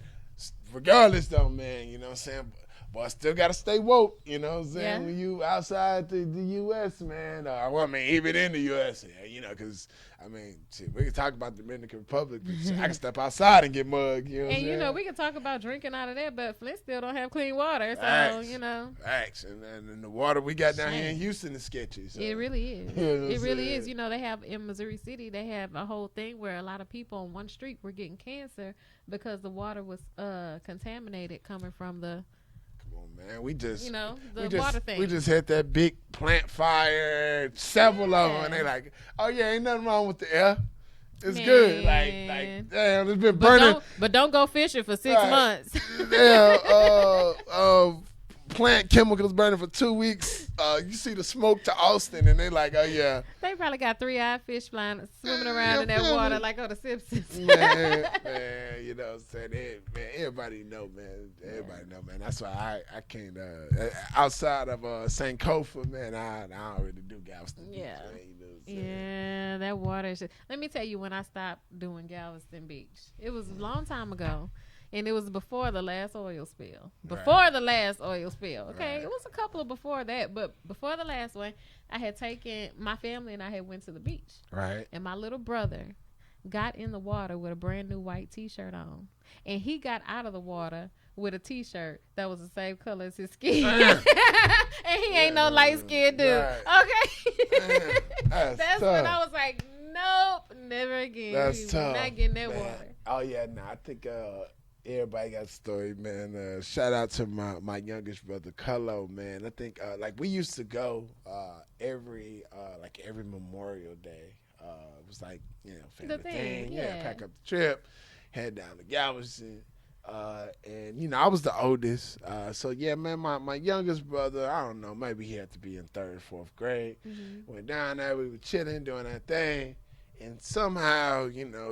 regardless, though, man, you know what I'm saying. But I still gotta stay woke, you know what I'm saying? Yeah. When you outside the U.S., man, even in the U.S., because we can talk about the Dominican Republic, but I can step outside and get mugged, you know what I'm saying? We can talk about drinking out of there, but Flint still don't have clean water, so, Facts. And the water we got down here in Houston is sketchy. So. It really is. It really is. They have, in Missouri City, they have a whole thing where a lot of people on one street were getting cancer because the water was contaminated coming from the... Man, we just water thing. We just had that big plant fire, several of them, and they like, ain't nothing wrong with the air. It's good. Like, damn, it's been burning. But don't go fishing for 6 months. Plant chemicals burning for 2 weeks. You see the smoke to Austin, and they like, They probably got 3-eyed fish swimming around in that water like on the Simpsons. man, you know what I'm saying? Everybody know, man. Everybody know, man. That's why I can't, outside of St. Kofa, man, I don't really do Galveston Beach, man, that water is just... Let me tell you when I stopped doing Galveston Beach. It was a long time ago. And it was before the last oil spill. Okay? Right. It was a couple of before that, but before the last one, I had taken my family and I had went to the beach. Right. And my little brother got in the water with a brand new white T-shirt on. And he got out of the water with a T-shirt that was the same color as his skin. And he ain't no light-skinned dude. Right. Okay? That's when I was like, nope, never again. That's tough. Not getting that water. Oh, yeah, I think... everybody got a story, man. Shout out to my youngest brother, Cullo, man. I think we used to go every Memorial Day. It was like family thing. Yeah, pack up the trip, head down to Galveston, and I was the oldest. So yeah, man, my youngest brother, I don't know, maybe he had to be in 3rd, 4th grade. Mm-hmm. Went down there, we were chilling, doing that thing. And somehow,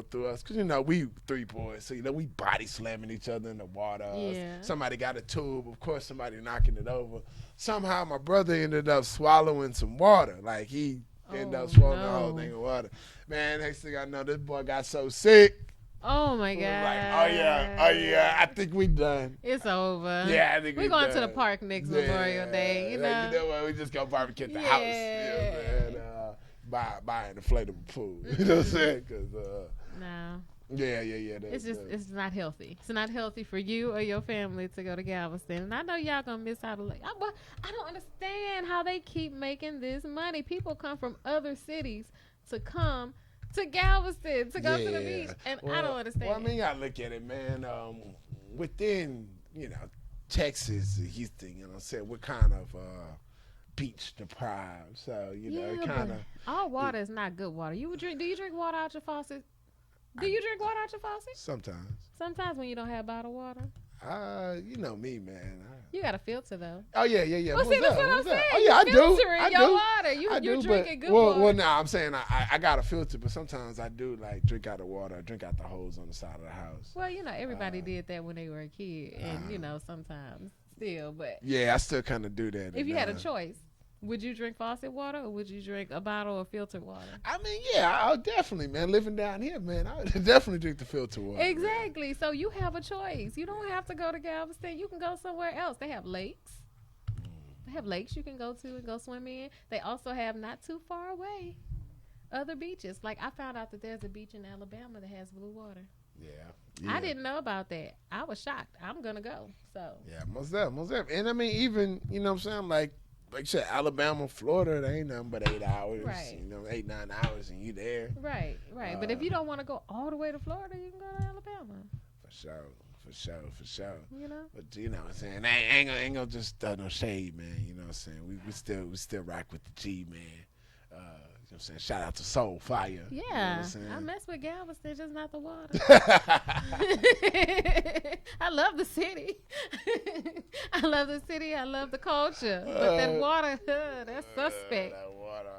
through us, because, we 3 boys, so, we body slamming each other in the water. Yeah. Somebody got a tube, of course, somebody knocking it over. Somehow my brother ended up swallowing some water. Like, he ended up swallowing the whole thing of water. Man, next thing I know, this boy got so sick. Oh, my God. Like, oh, yeah, I think we done. It's over. Yeah, I think we're going to the park next Memorial Day, Like, what, we just go barbecue at the house. And, buy an inflatable pool. You know what I'm saying? Cause, no. Yeah. It's not healthy. It's not healthy for you or your family to go to Galveston. And I know y'all gonna miss out. I don't understand how they keep making this money. People come from other cities to come to Galveston to go to the beach, and I don't understand. Well, I look at it, man. Within Texas, Houston, you know what I'm saying, we're kind of beach deprived, so it kind of all water is not good water. Do you drink water out your faucet? Do you drink water out your faucet? Sometimes when you don't have bottled water. You know me, man. You got a filter though. Oh yeah. Well, see, that's what I'm saying. Oh yeah, I do. I do. Water. You're drinking good water. Well, now I'm saying I got a filter, but sometimes I do drink out the water, drink out the hose on the side of the house. Well, everybody did that when they were a kid, and sometimes still, but yeah, I still kind of do that. If you had a choice. Would you drink faucet water or would you drink a bottle of filtered water? I mean, yeah, I'll definitely, man. Living down here, man, I would definitely drink the filter water. Exactly. Man. So you have a choice. You don't have to go to Galveston. You can go somewhere else. They have lakes. They have lakes you can go to and go swim in. They also have not too far away other beaches. Like I found out that there's a beach in Alabama that has blue water. Yeah. I didn't know about that. I was shocked. I'm gonna go. So yeah, most definitely. And I mean, even you know what I'm saying, like you said, Alabama, Florida, they ain't nothing but 8 hours. Right. You know, 8-9 hours, and you there. Right. But if you don't want to go all the way to Florida, you can go to Alabama. For sure. You know. But you know what I'm saying, I ain't gonna just throw no shade, man. You know what I'm saying. We still rock with the G, man. You know what I'm saying? Shout out to Soul Fire. Yeah, you know what I'm saying? I mess with Galveston, just not the water. I love the city. I love the culture. But that water, that's suspect. That water.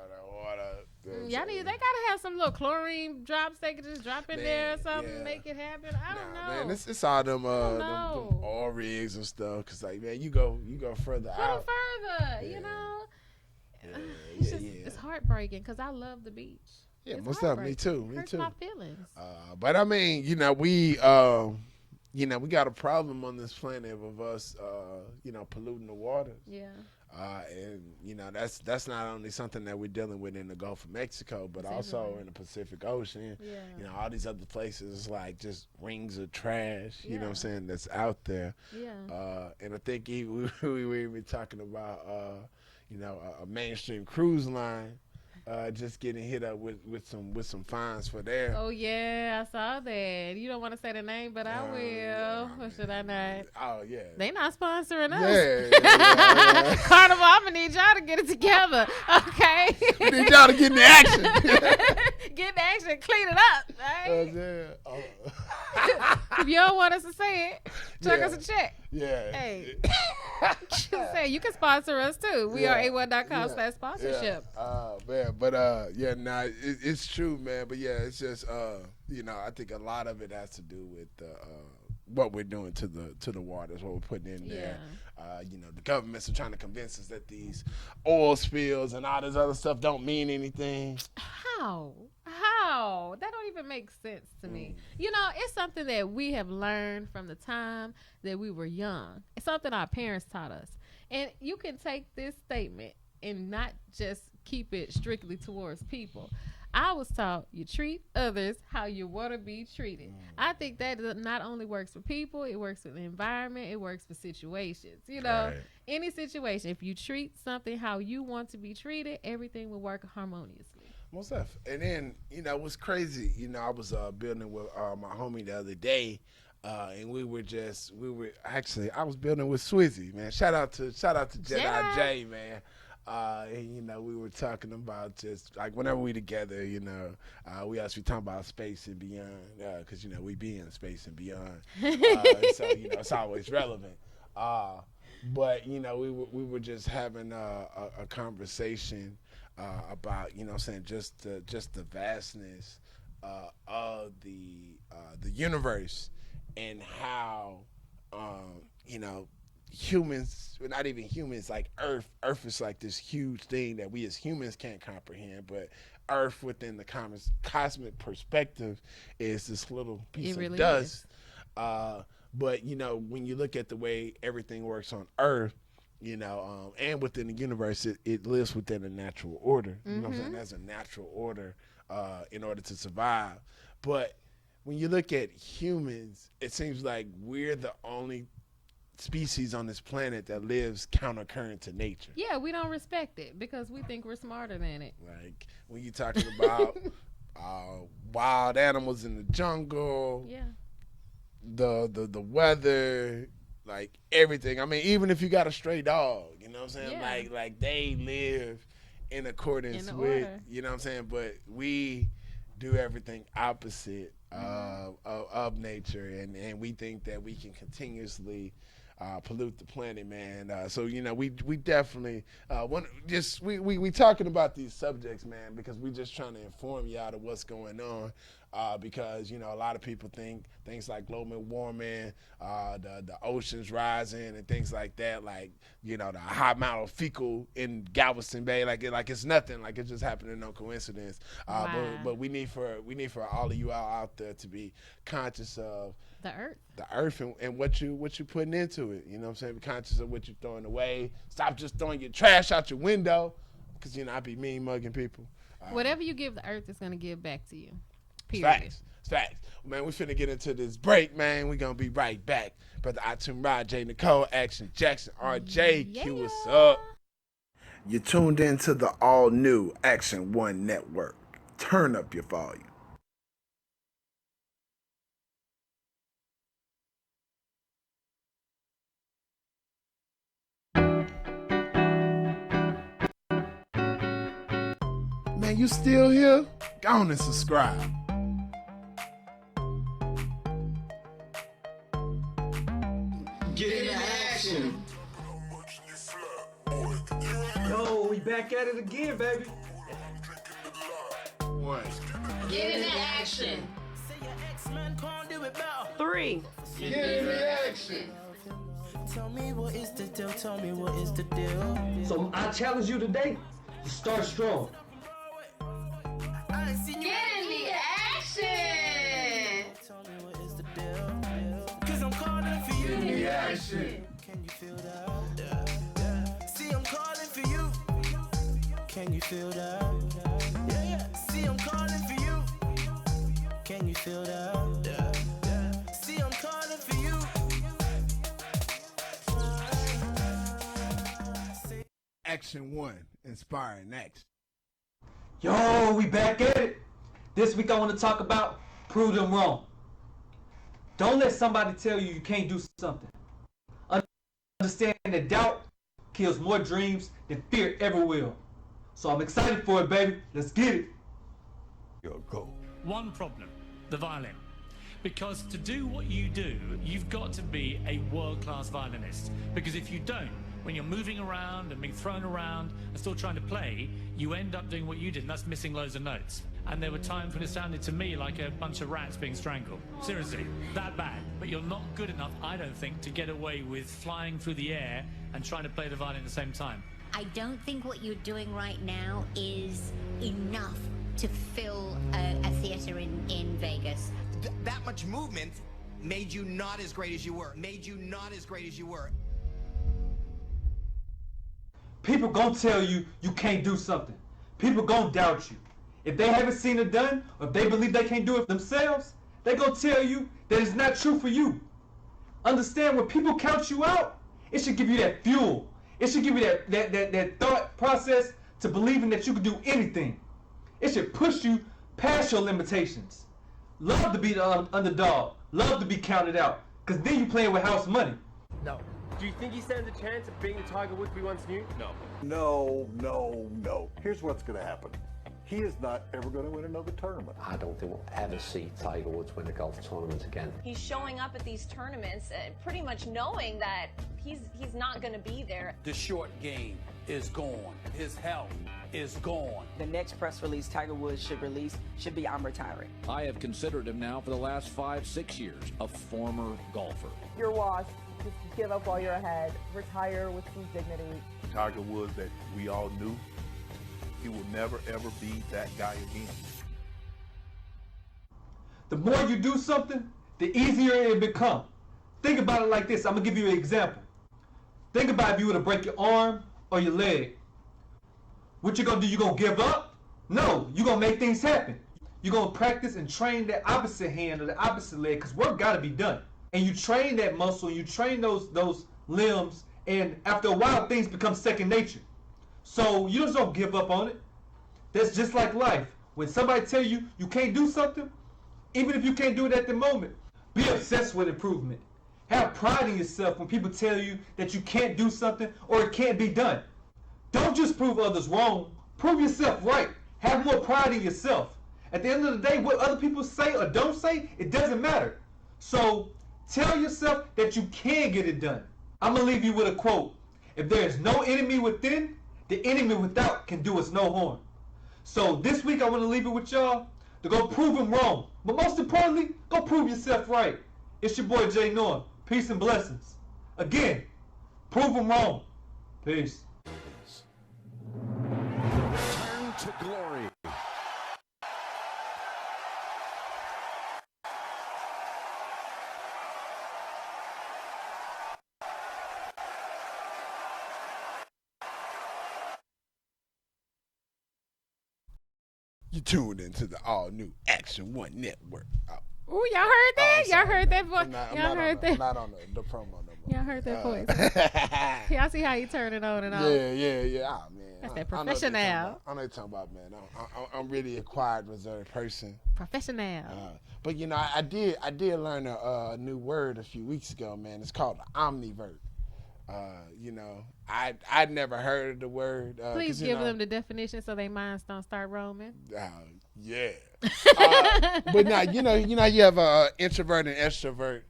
They gotta have some little chlorine drops they could just drop in there or something to make it happen. I don't know. Man, it's all them oil rigs and stuff. Cause like, man, you go further out. You know. It's heartbreaking because I love the beach. Yeah, most of me too. Hurts my feelings. But I mean, we got a problem on this planet of us, polluting the waters. Yeah. And that's not only something that we're dealing with in the Gulf of Mexico, but also in the Pacific Ocean. Yeah. All these other places like just rings of trash. You know what I'm saying? That's out there. Yeah. And I think we were even talking about a mainstream cruise line just getting hit up with some fines for there. Oh yeah, I saw that. You don't want to say the name, but I will. Or should I not? Oh yeah. They not sponsoring us. Yeah. Carnival, I'm gonna need y'all to get it together. Okay. We need y'all to get in the action. Get in the action, clean it up. Right? If you don't want us to say it, check us a check. Yeah. Hey. Say you can sponsor us too. We are a1.com/sponsorship. Man, but it's true, man. But yeah, it's just I think a lot of it has to do with what we're doing to the waters, what we're putting in there. The governments are trying to convince us that these oil spills and all this other stuff don't mean anything. How? That don't even make sense to me. It's something that we have learned from the time that we were young. It's something our parents taught us. And you can take this statement and not just keep it strictly towards people. I was taught you treat others how you want to be treated. I think that not only works for people, it works for the environment, it works for situations. Any situation, if you treat something how you want to be treated, everything will work harmoniously. Most definitely. And then, what's crazy, I was building with my homie the other day, and I was building with Swizzy, man. Shout out to Jedi J, man. And we were talking about just like whenever we together, we actually talking about space and beyond, because we be in space and beyond, so it's always relevant. But we were just having a conversation about just the vastness of the universe and how humans, not even humans, like Earth is like this huge thing that we as humans can't comprehend, but Earth within the cosmic perspective is this little piece of dust. But when you look at the way everything works on Earth, and within the universe, it lives within a natural order. You know what I'm saying? There's a natural order in order to survive. But when you look at humans, it seems like we're the only species on this planet that lives countercurrent to nature. Yeah, we don't respect it because we think we're smarter than it. Like when you're talking about wild animals in the jungle, the weather, like everything. I mean, even if you got a stray dog, you know what I'm saying? Yeah. Like they live in accordance with, you know what I'm saying? But we do everything opposite of nature, and we think that we can continuously pollute the planet, man. So we definitely we talking about these subjects, man, because we just trying to inform y'all of what's going on. Because a lot of people think things like global warming, the oceans rising, and things like that, like the high amount of fecal in Galveston Bay, like it's nothing, like it's just happening, no coincidence. Wow. But we need for all of you out there to be conscious of The earth and what you putting into it. You know what I'm saying? Be conscious of what you're throwing away. Stop just throwing your trash out your window, because I be mean mugging people. Whatever you give the earth is gonna give back to you. Period. Facts. Man, we finna get into this break, man. We gonna be right back. Brother Atum Rod, J. Nicole, Action Jackson, RJ, Q, what's up? You're tuned in to the all-new Action One Network. Turn up your volume. Man, you still here? Go on and subscribe. Get into action. Yo, we back at it again, baby. One. Get into action. 3. Get into action. Tell me what is the deal, tell me what is the deal. So I challenge you today to start strong. I ain't seen you. Get in the action. Tell me what is the deal. Cause I'm calling for you. Get in the action. Can you feel that? See, I'm calling for you. Can you feel that? Yeah. See, I'm calling for you. Can you feel that? See, I'm calling for you. Action One, inspiring action. Yo, we back at it. This week I want to talk about prove them wrong. Don't let somebody tell you can't do something. Understand that doubt kills more dreams than fear ever will. So I'm excited for it, baby. Let's get it. Go. One problem, the violin. Because to do what you do, you've got to be a world-class violinist. Because if you don't, when you're moving around and being thrown around and still trying to play, you end up doing what you did, and that's missing loads of notes. And there were times when it sounded to me like a bunch of rats being strangled. Seriously, that bad. But you're not good enough, I don't think, to get away with flying through the air and trying to play the violin at the same time. I don't think what you're doing right now is enough to fill a theater in Vegas. That much movement made you not as great as you were. People gonna tell you you can't do something. People gonna doubt you. If they haven't seen it done, or if they believe they can't do it themselves, they gonna tell you that it's not true for you. Understand, when people count you out, it should give you that fuel. It should give you that thought process to believing that you can do anything. It should push you past your limitations. Love to be the underdog. Love to be counted out. Because then you playing with house money. No. Do you think he stands a chance of being the Tiger Woods we once knew? No. No. Here's what's going to happen. He is not ever going to win another tournament. I don't think we'll ever see Tiger Woods win a golf tournament again. He's showing up at these tournaments pretty much knowing that he's not going to be there. The short game is gone. His health is gone. The next press release Tiger Woods should release should be I'm retiring. I have considered him now for the last 5-6 years a former golfer. You're washed. Just give up while you're ahead. Retire with some dignity. Tiger Woods that we all knew, he will never ever be that guy again. The more you do something, the easier it become. Think about it like this. I'm gonna give you an example. Think about if you were to break your arm or your leg. What you gonna do? You gonna give up? No, you gonna make things happen. You gonna practice and train that opposite hand or the opposite leg, because work gotta be done. And you train that muscle, you train those limbs, and after a while things become second nature. So you just don't give up on it. That's just like life. When somebody tell you you can't do something, even if you can't do it at the moment, be obsessed with improvement. Have pride in yourself when people tell you that you can't do something or it can't be done. Don't just prove others wrong. Prove yourself right. Have more pride in yourself. At the end of the day, what other people say or don't say, it doesn't matter. So tell yourself that you can get it done. I'm going to leave you with a quote. If there is no enemy within, the enemy without can do us no harm. So this week I want to leave it with y'all to go prove them wrong. But most importantly, go prove yourself right. It's your boy Jay Norm. Peace and blessings. Again, prove them wrong. Peace. Return to glory. You tuned into the all new Action One Network. Ooh, y'all heard that? Y'all heard that voice? Y'all heard that? I'm not on the promo no more. Y'all heard that voice? Y'all see how you turn it on and off? Yeah. Ah, man. That's that professional. I know what you're talking about, man. I'm really a quiet, reserved person. Professional. But you know, I did learn a new word a few weeks ago, man. It's called the omnivert. You know, I'd never heard of the word. Please give them the definition so their minds don't start roaming. Yeah. But now, you know, you have introvert and extrovert.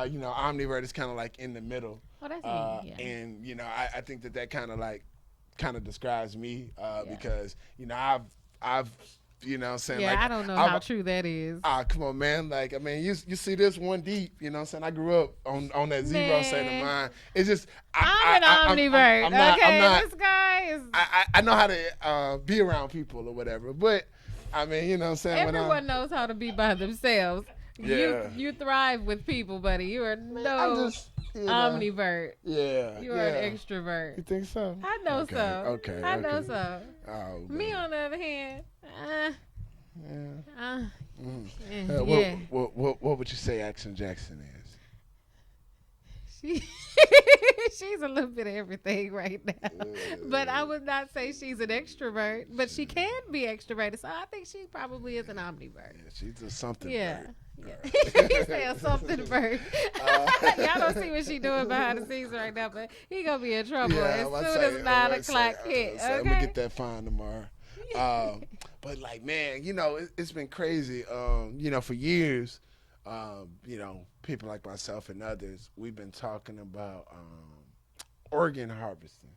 You know, omnivert is kind of like in the middle. Oh, that's neat. Yeah. And you know, I think that kind of describes me because you know I've you know what I'm saying? Yeah, like, I don't know how true that is. Come on, man. Like, I mean, you see this one deep, you know what I'm saying? I grew up on that zero state of mind. It's just, I'm an omnivert. I'm not, this guy is. I know how to be around people or whatever, but I mean, you know what I'm saying? Everyone knows how to be by themselves. Yeah. You thrive with people, buddy. You are omnivert. Yeah. You are an extrovert. You think so? I know so. Okay. I know so. Oh, me, on the other hand, what would you say Action Jackson is? She's a little bit of everything right now. But I would not say she's an extrovert, but she can be extroverted. So I think she probably is an omnivert. Yeah, she's a something. Yeah. He said something bird. Y'all don't see what she doing behind the scenes right now, but he gonna be in trouble as soon as 9 o'clock hit. I'm gonna get that fine tomorrow. But like, man, you know, it's been crazy. You know, for years, you know, people like myself and others, we've been talking about organ harvesting,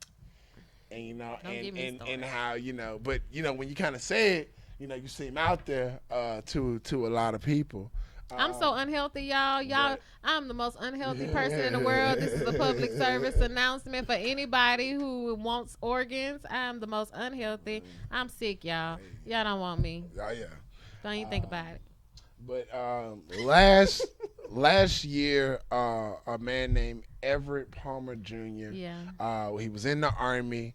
and you know, and how, you know, but you know, when you kind of say it, you know, you seem out there to a lot of people. I'm so unhealthy, y'all. I'm the most unhealthy person in the world. This is a public service announcement for anybody who wants organs. I'm the most unhealthy. I'm sick, y'all. Y'all don't want me. Oh yeah. Don't even think about it. But last year, a man named Everett Palmer Jr. He was in the Army.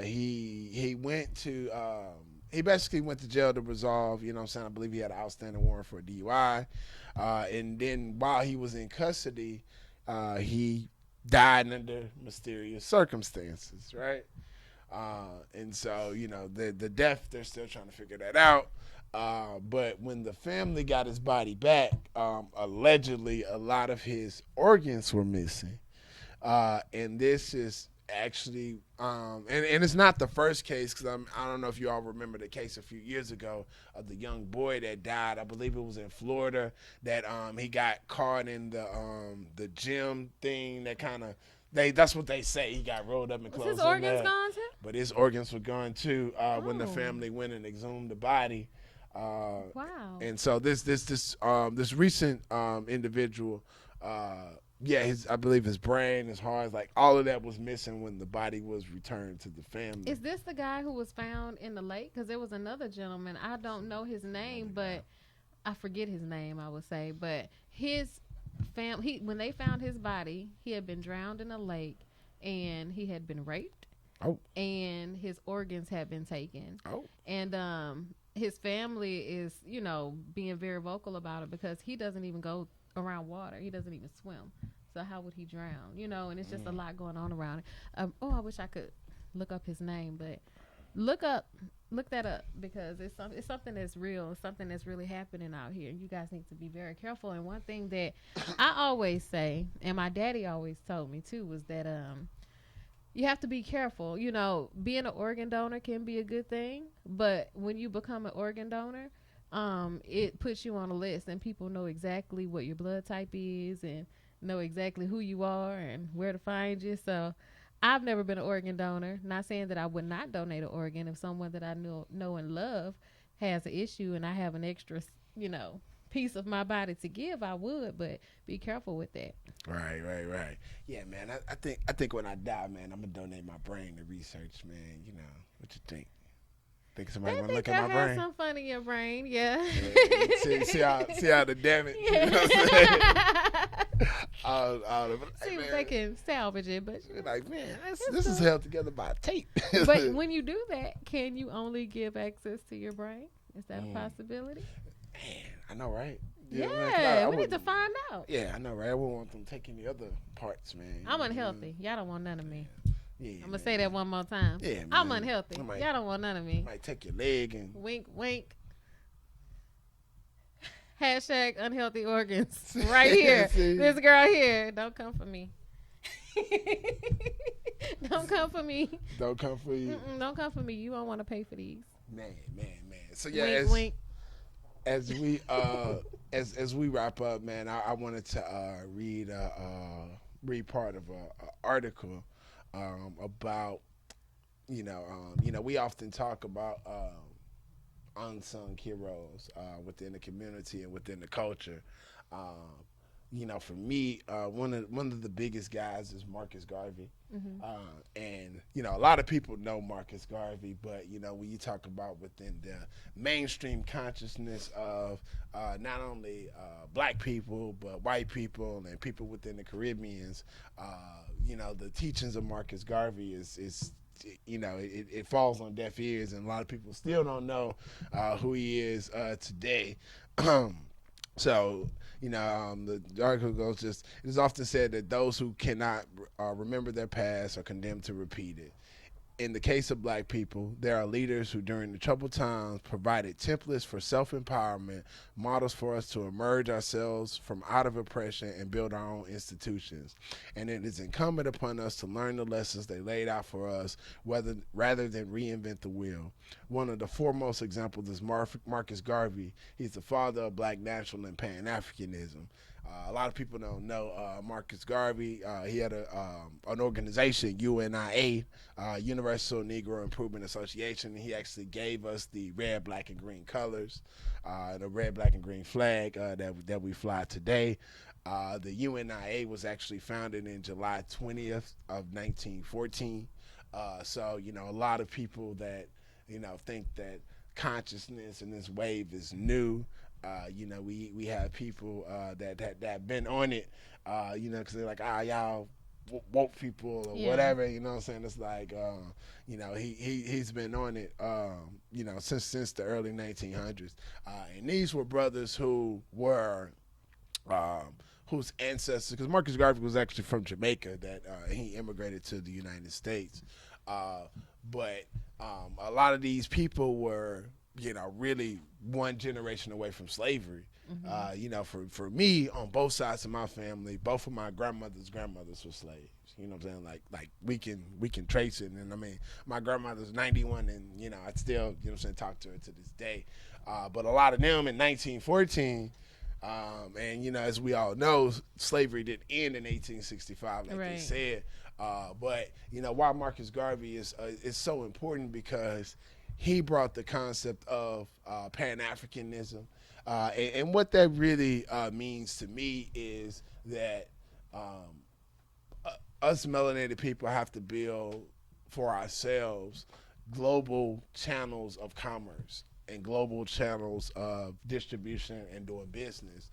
He went to. He basically went to jail to resolve, you know what I'm saying? I believe he had an outstanding warrant for a DUI. And then while he was in custody, he died under mysterious circumstances, right? And so, you know, the death, they're still trying to figure that out. But when the family got his body back, allegedly a lot of his organs were missing. And this is actually, and it's not the first case, because I don't know if you all remember the case a few years ago of the young boy that died. I believe it was in Florida, that he got caught in the gym thing that kind of, that's what they say. He got rolled up and closed. Was his organs gone too? But his organs were gone too when the family went and exhumed the body. Wow. And so this recent individual, I believe his brain, his heart, like all of that was missing when the body was returned to the family. Is this the guy who was found in the lake? Because there was another gentleman. I don't know his name, but I forget his name, I would say. But his family, when they found his body, he had been drowned in a lake, and he had been raped. Oh. And his organs had been taken. Oh. And his family is, you know, being very vocal about it, because he doesn't even go around water. He doesn't even swim. So how would he drown? You know, and it's just a lot going on around it. I wish I could look up his name, but look that up, because it's something that's real, something that's really happening out here. You guys need to be very careful. And one thing that I always say, and my daddy always told me too, was that you have to be careful. You know, being an organ donor can be a good thing, but when you become an organ donor, it puts you on a list, and people know exactly what your blood type is, and know exactly who you are and where to find you. So I've never been an organ donor. Not saying that I would not donate an organ if someone that I know and love has an issue and I have an extra, piece of my body to give, I would, but be careful with that. Right. Yeah, man. I think when I die, man, I'm gonna donate my brain to research, man. What you think? Think somebody wanna look at my brain? Have some fun in your brain, yeah. See how the damage. Yeah. You know what I'm saying? See if they can salvage it, but like, man, this is held together by tape. But when you do that, can you only give access to your brain? Is that a possibility? Man, I know, right? Yeah, we need to find out. Yeah, I know, right? I wouldn't want them taking the other parts, man. I'm unhealthy. Y'all don't want none of me. Yeah, I'm gonna say that one more time. Yeah, man. I'm unhealthy. Y'all don't want none of me. Might take your leg and wink, wink. Hashtag unhealthy organs right here. This girl here. Don't come for me. Don't come for me. Don't come for you. Don't come for me. You don't want to pay for these. Man. So yeah, wink, wink. As we as we wrap up, man, I wanted to read part of an article about we often talk about unsung heroes within the community and within the culture. For me, one of the biggest guys is Marcus Garvey. And a lot of people know Marcus Garvey, but when you talk about within the mainstream consciousness of not only black people but white people and people within the Caribbeans, the teachings of Marcus Garvey is it falls on deaf ears, and a lot of people still don't know who he is today. So, the article goes it is often said that those who cannot remember their past are condemned to repeat it. In the case of black people, there are leaders who during the troubled times provided templates for self-empowerment, models for us to emerge ourselves from out of oppression and build our own institutions. And it is incumbent upon us to learn the lessons they laid out for us rather than reinvent the wheel. One of the foremost examples is Marcus Garvey. He's the father of black national and Pan-Africanism. A lot of people don't know Marcus Garvey. He had an organization, UNIA, Universal Negro Improvement Association. He actually gave us the red, black, and green colors, the red, black, and green flag that we fly today. The UNIA was actually founded in July 20th of 1914. So, a lot of people that, think that consciousness and this wave is new. We have people that have been on it, because they're like, y'all woke people or whatever, you know what I'm saying? It's like, he's been on it, since the early 1900s. And these were brothers who were, whose ancestors, because Marcus Garvey was actually from Jamaica, that he immigrated to the United States. But a lot of these people were, really one generation away from slavery. For me, on both sides of my family, both of my grandmothers were slaves. You know what I'm saying? Like we can trace it. And I mean, my grandmother's 91 and, I still, talk to her to this day. But a lot of them in 1914, and, as we all know, slavery did end in 1865, like they said. But, why Marcus Garvey is so important because he brought the concept of Pan-Africanism. And what that really means to me is that us melanated people have to build for ourselves global channels of commerce and global channels of distribution and doing business.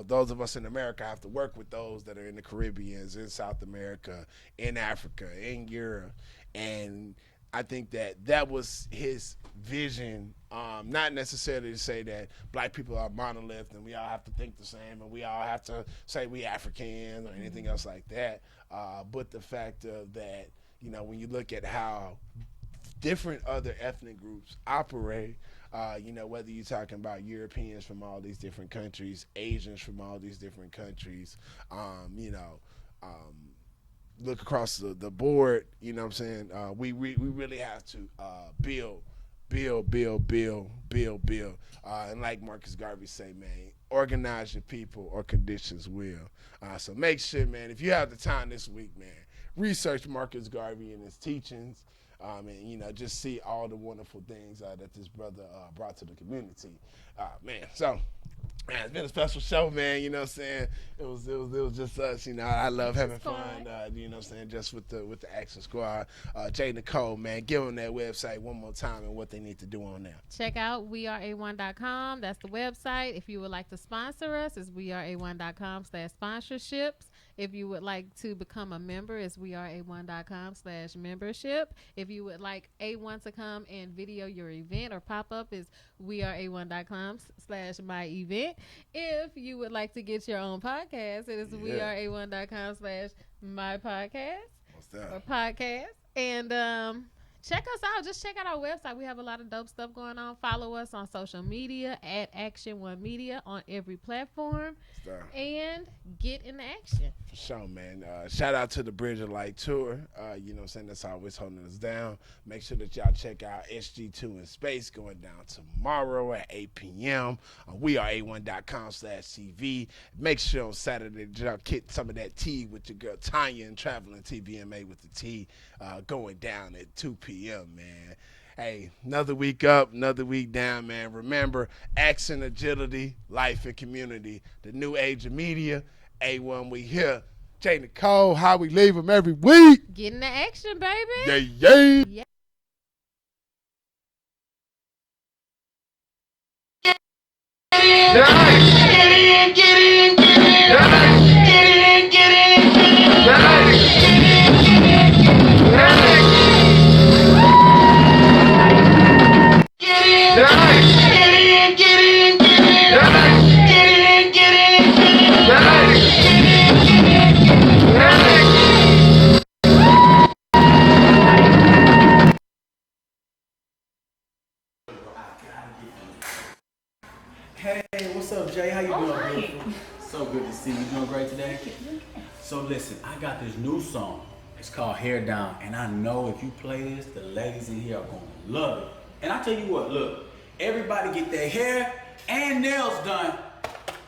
Those of us in America have to work with those that are in the Caribbean, in South America, in Africa, in Europe. And I think that was his vision, not necessarily to say that black people are monolith and we all have to think the same and we all have to say we Africans or anything else like that, but the fact of that, when you look at how different other ethnic groups operate, whether you're talking about Europeans from all these different countries, Asians from all these different countries, look across the board, you know what I'm saying? We really have to build. And like Marcus Garvey say, man, organize your people or conditions will. So make sure, man, if you have the time this week, man, research Marcus Garvey and his teachings, and just see all the wonderful things that this brother brought to the community, man. So, man, it's been a special show, man. You know what I'm saying? It was just us. I love having fun. You know what I'm saying? Just with the Action Squad. Jay Nicole, man, give them that website one more time and what they need to do on there. Check out weareA1.com. That's the website. If you would like to sponsor us, it's weareA1.com/sponsorships. If you would like to become a member, it's weareA1.com/membership. If you would like A1 to come and video your event or pop up, it's weareA1.com/my-event. If you would like to get your own podcast, it is weareA1.com/my-podcast or podcast. And check us out. Just check out our website. We have a lot of dope stuff going on. Follow us on social media at Action One Media on every platform. And get in the action. For sure, man. Shout out to the Bridge of Light Tour. You know what I'm saying? That's always holding us down. Make sure that y'all check out SG2 in Space going down tomorrow at 8 p.m. on weareA1.com/TV. Make sure on Saturday that y'all get some of that tea with your girl Tanya and Traveling TVMA with the tea going down at 2 p.m., man. Hey, another week up, another week down, man. Remember, action, agility, life, and community. The new age of media. A1, we here. Jay Nicole, how we leave them every week. Get in the action, baby. Yeah. Hey, what's up, Jay? How you doing, beautiful? So good to see you. You doing great today? So listen, I got this new song. It's called Hair Down, and I know if you play this, the ladies in here are gonna love it. And I tell you what, look, everybody get their hair and nails done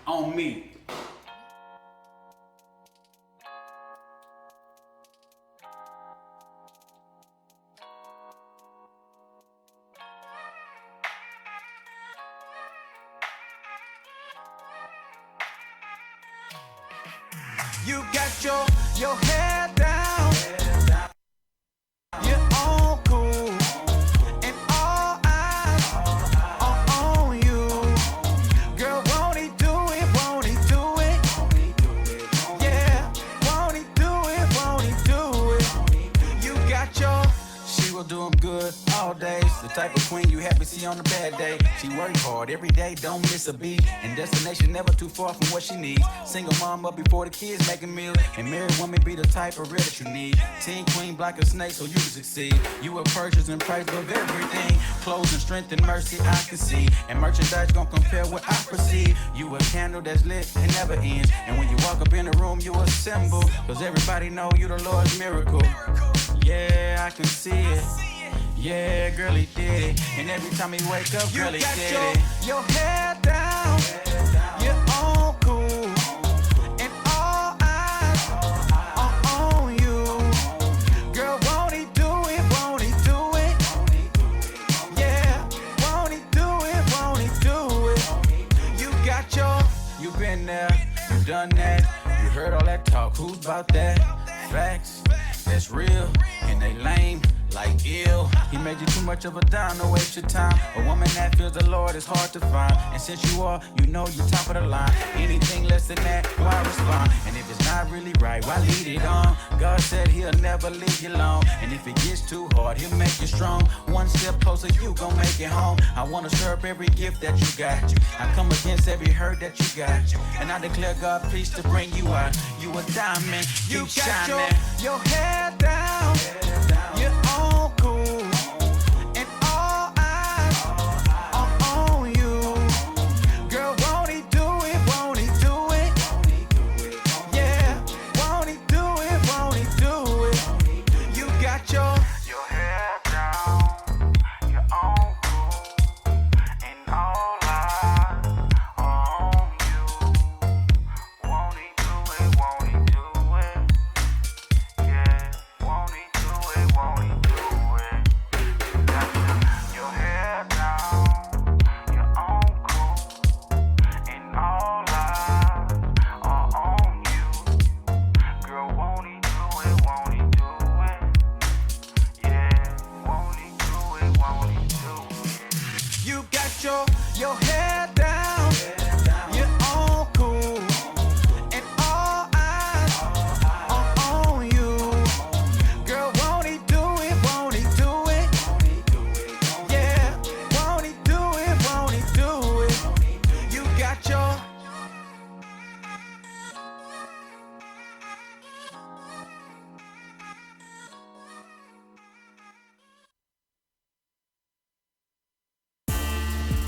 on me. You got your head down. You're all cool. And all eyes are on you. Girl, won't he do it? Won't he do it? Yeah, won't he do it? Won't he do it? You got your... She will do them good all days. The type of queen you happy see on a bad day. She work hard every day, don't miss a beat. And destination never too far from what she needs. Single mom up before the kids making meals. And married woman be the type of real that you need. Teen queen, black as snake so you can succeed. You a purchase and price of everything. Clothes and strength and mercy I can see. And merchandise gon' compare what I perceive. You a candle that's lit and never ends. And when you walk up in the room you a symbol. Cause everybody know you the Lord's miracle. Yeah, I can see it. Yeah, girl, he did it. And every time he wake up, girl, he did it. Your head down. You're all cool. And all eyes are on you. Girl, won't he do it? Won't he do it? Yeah, won't he do it? Won't he do it? You got your... You been there, you done that. You heard all that talk, who's about that? Facts, that's real, and they lame. Like ill, he made you too much of a dime, don't waste your time. A woman that feels the Lord is hard to find. And since you are, you know you're top of the line. Anything less than that, why respond? And if it's not really right, why lead it on? God said he'll never leave you alone. And if it gets too hard, he'll make you strong. One step closer, you gon' make it home. I wanna stir up every gift that you got. I come against every hurt that you got. And I declare God peace to bring you out. You a diamond, you keep got shining. your head down. You're all cool. And all eyes are on you. Girl, won't he do it? Won't he do it? Yeah, won't he do it? Won't he do it? You got your head down. You're all cool. And all eyes are on you.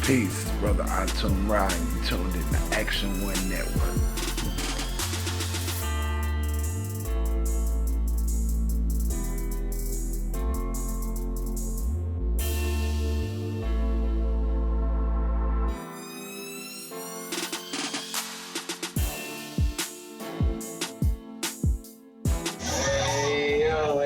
Peace, brother Anton Ryan. You tuned in to Action One Network. Hey yo.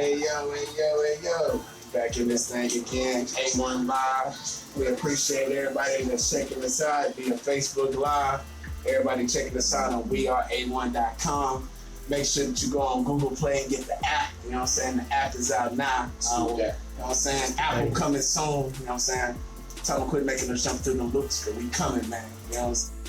Back in this thing again, A1 Live. We appreciate everybody that's checking us out via Facebook Live. Everybody checking us out on weareA1.com. Make sure that you go on Google Play and get the app. You know what I'm saying? The app is out now. You know what I'm saying? Apple coming soon. You know what I'm saying? Tell them quit making us jump through the loops because we coming, man. You know what I'm saying?